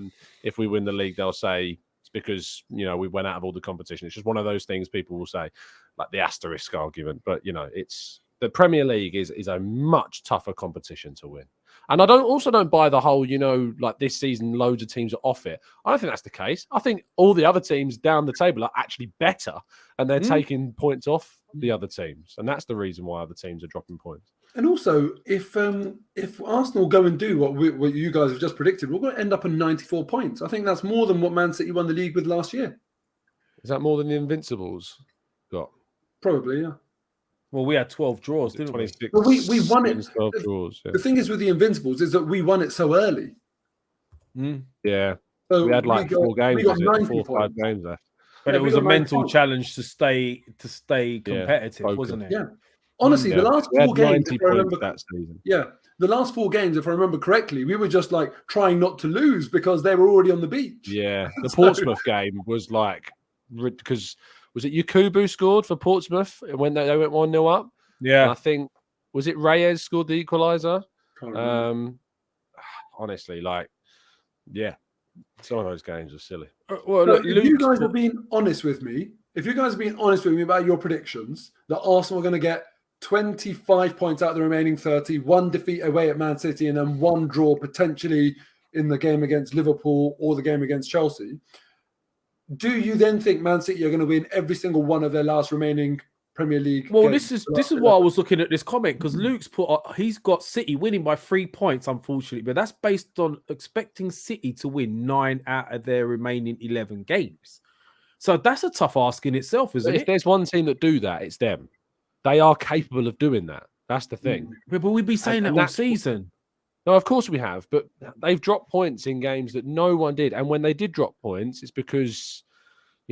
if we win the league, they'll say it's because we went out of all the competition. It's just one of those things people will say, like the asterisk argument. But it's the Premier League is a much tougher competition to win. And I don't buy the whole, like this season, loads of teams are off it. I don't think that's the case. I think all the other teams down the table are actually better, and they're taking points off the other teams, and that's the reason why other teams are dropping points.
And also, if Arsenal go and do what you guys have just predicted, we're going to end up on 94 points. I think that's more than what Man City won the league with last year.
Is that more than the Invincibles got?
Probably, yeah.
Well, we had 12 draws, didn't we?
26.
Well, we won it.
12 draws. Yeah.
The thing is with the Invincibles is that we won it so early.
Yeah.
So
We had like 4 games,
we got
was it?
90
4 or 5
points.
games left.
But
Yeah,
it
we
was a
got 9
mental
points.
challenge to stay competitive,
focused.
wasn't it?
Yeah. Honestly, the last
We had
4 games,
90
if I
points
remember,
that season.
yeah, the last 4 games, if I remember correctly, we were just like trying not to lose because they were already on the beach.
Yeah. The
So-
Portsmouth game was like, because was it Yakubu scored for Portsmouth when they went 1-0 up? And
Yeah.
I think, was it Reyes scored the equaliser?
Can't remember.
Honestly, some of those games are silly.
Well,
So
look,
if you
Luke-
guys have been honest with me, about your predictions, that Arsenal are going to get 25 points out of the remaining 30, 1 defeat away at Man City, and then 1 draw potentially in the game against Liverpool or the game against Chelsea, do you then think Man City are going to win every single one of their last remaining Premier League
Well,
games?
this is why I was looking at this comment, because Luke's he's got City winning by 3 points, unfortunately, but that's based on expecting City to win 9 out of their remaining 11 games. So that's a tough ask in itself, isn't
If
it?
there's one team that do that, it's them. They are capable of doing that. That's the thing.
But we'd be saying
And
that all
that's-
season.
No, of course we have, but they've dropped points in games that no one did. And when they did drop points, it's because,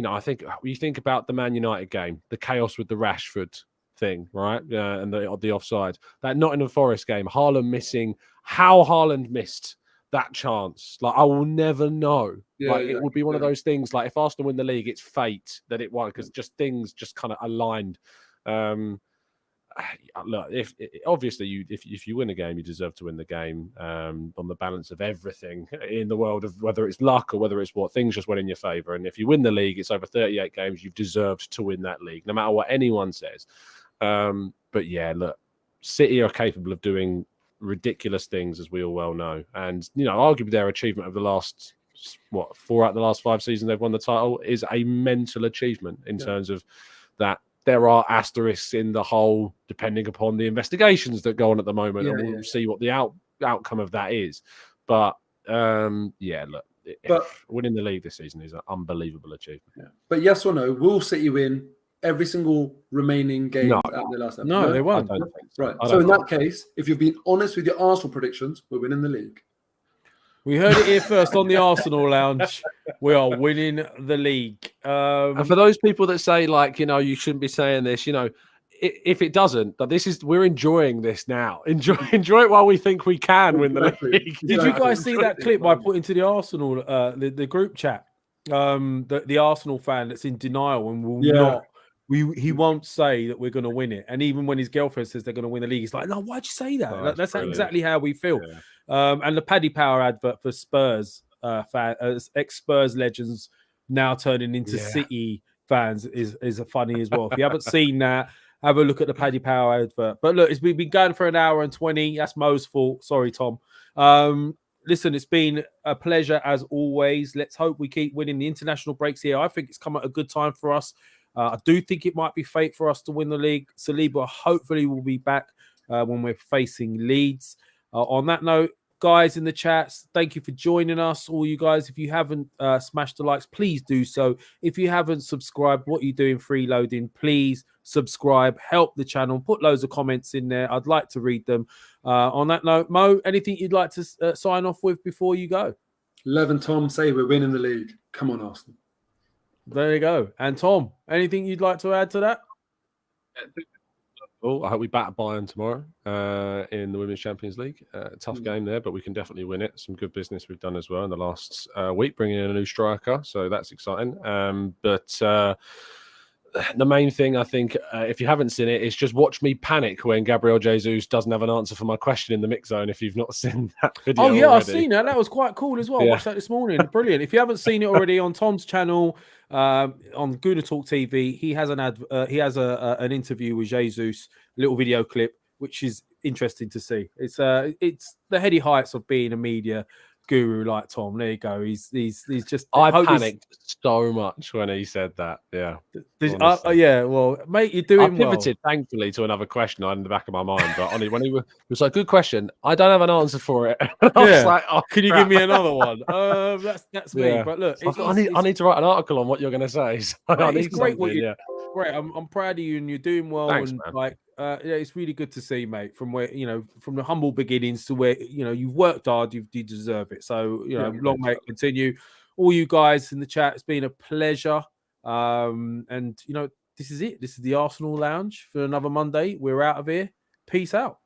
I think you think about the Man United game, the chaos with the Rashford thing, right? And the offside. That Nottingham Forest game, Haaland missing, how Haaland missed that chance. Like, I will never know It would be one of those things. Like if Arsenal win the league, it's fate that it won because just things just kind of aligned. Look, if you win a game, you deserve to win the game. On the balance of everything in the world of whether it's luck or whether it's what things just went in your favour. And if you win the league, it's over 38 games. You've deserved to win that league, no matter what anyone says. But yeah, look, City are capable of doing ridiculous things, as we all well know. And arguably their achievement of the last 4 out of the last 5 seasons they've won the title is a mental achievement in terms of that. There are asterisks in the whole, depending upon the investigations that go on at the moment, and we'll see what the outcome of that is. But look, winning the league this season is an unbelievable achievement. Yeah.
But yes or no, will City win every single remaining game at the last episode?
No, they won't.
I don't think so.
Right. So in that case, if you've been honest with your Arsenal predictions, we're winning the league.
We heard it here first on the Arsenal Lounge. We are winning the league.
And for those people that say, you shouldn't be saying this, if it doesn't, but we're enjoying this now. Enjoy it while we think we can win the league.
Did you guys see that clip I put into the Arsenal, the group chat? The Arsenal fan that's in denial and will not. He won't say that we're going to win it. And even when his girlfriend says they're going to win the league, he's like, no, why'd you say that?
Oh,
that's exactly how we feel. Yeah. And the Paddy Power advert for Spurs ex-Spurs legends now turning into City fans is funny as well. If you haven't seen that, have a look at the Paddy Power advert. But look, we've been going for an hour and 20. That's Mo's fault. Sorry, Tom. Listen, it's been a pleasure as always. Let's hope we keep winning the international breaks here. I think it's come at a good time for us. I do think it might be fate for us to win the league. Saliba hopefully will be back when we're facing Leeds. On that note, guys in the chats, thank you for joining us. All you guys, if you haven't smashed the likes, please do so. If you haven't subscribed, what are you doing freeloading? Please subscribe, help the channel, put loads of comments in there. I'd like to read them. On that note, Mo, anything you'd like to sign off with before you go?
Lev and Tom say we're winning the league. Come on, Arsenal.
There you go. And Tom, anything you'd like to add to that?
I hope we batter Bayern tomorrow in the Women's Champions League. Tough game there, but we can definitely win it. Some good business we've done as well in the last week, bringing in a new striker, so that's exciting. But the main thing, I think, if you haven't seen it, is just watch me panic when Gabriel Jesus doesn't have an answer for my question in the mix zone. If you've not seen that video, already.
I've seen that. That was quite cool as well. I watched that this morning. Brilliant. If you haven't seen it already on Tom's channel, on Gooner Talk TV, he has an interview with Jesus, a little video clip, which is interesting to see. It's the heady heights of being a media guru like Tom. There you go. He's just.
I panicked so much when he said that. Yeah.
Well, mate, you're doing
I pivoted, thankfully, to another question in the back of my mind. But only when he was like, "Good question. I don't have an answer for it." I was like, "Oh,
can you give me another one?" That's me. Yeah. But look,
I need to write an article on what you're going to say. So
it's great. Great. I'm proud of you, and you're doing well.
Thanks,
and
man.
It's really good to see, mate. From where from the humble beginnings to where you've worked hard, you deserve it. So long may it continue. All you guys in the chat, it's been a pleasure. And this is it. This is the Arsenal Lounge for another Monday. We're out of here. Peace out.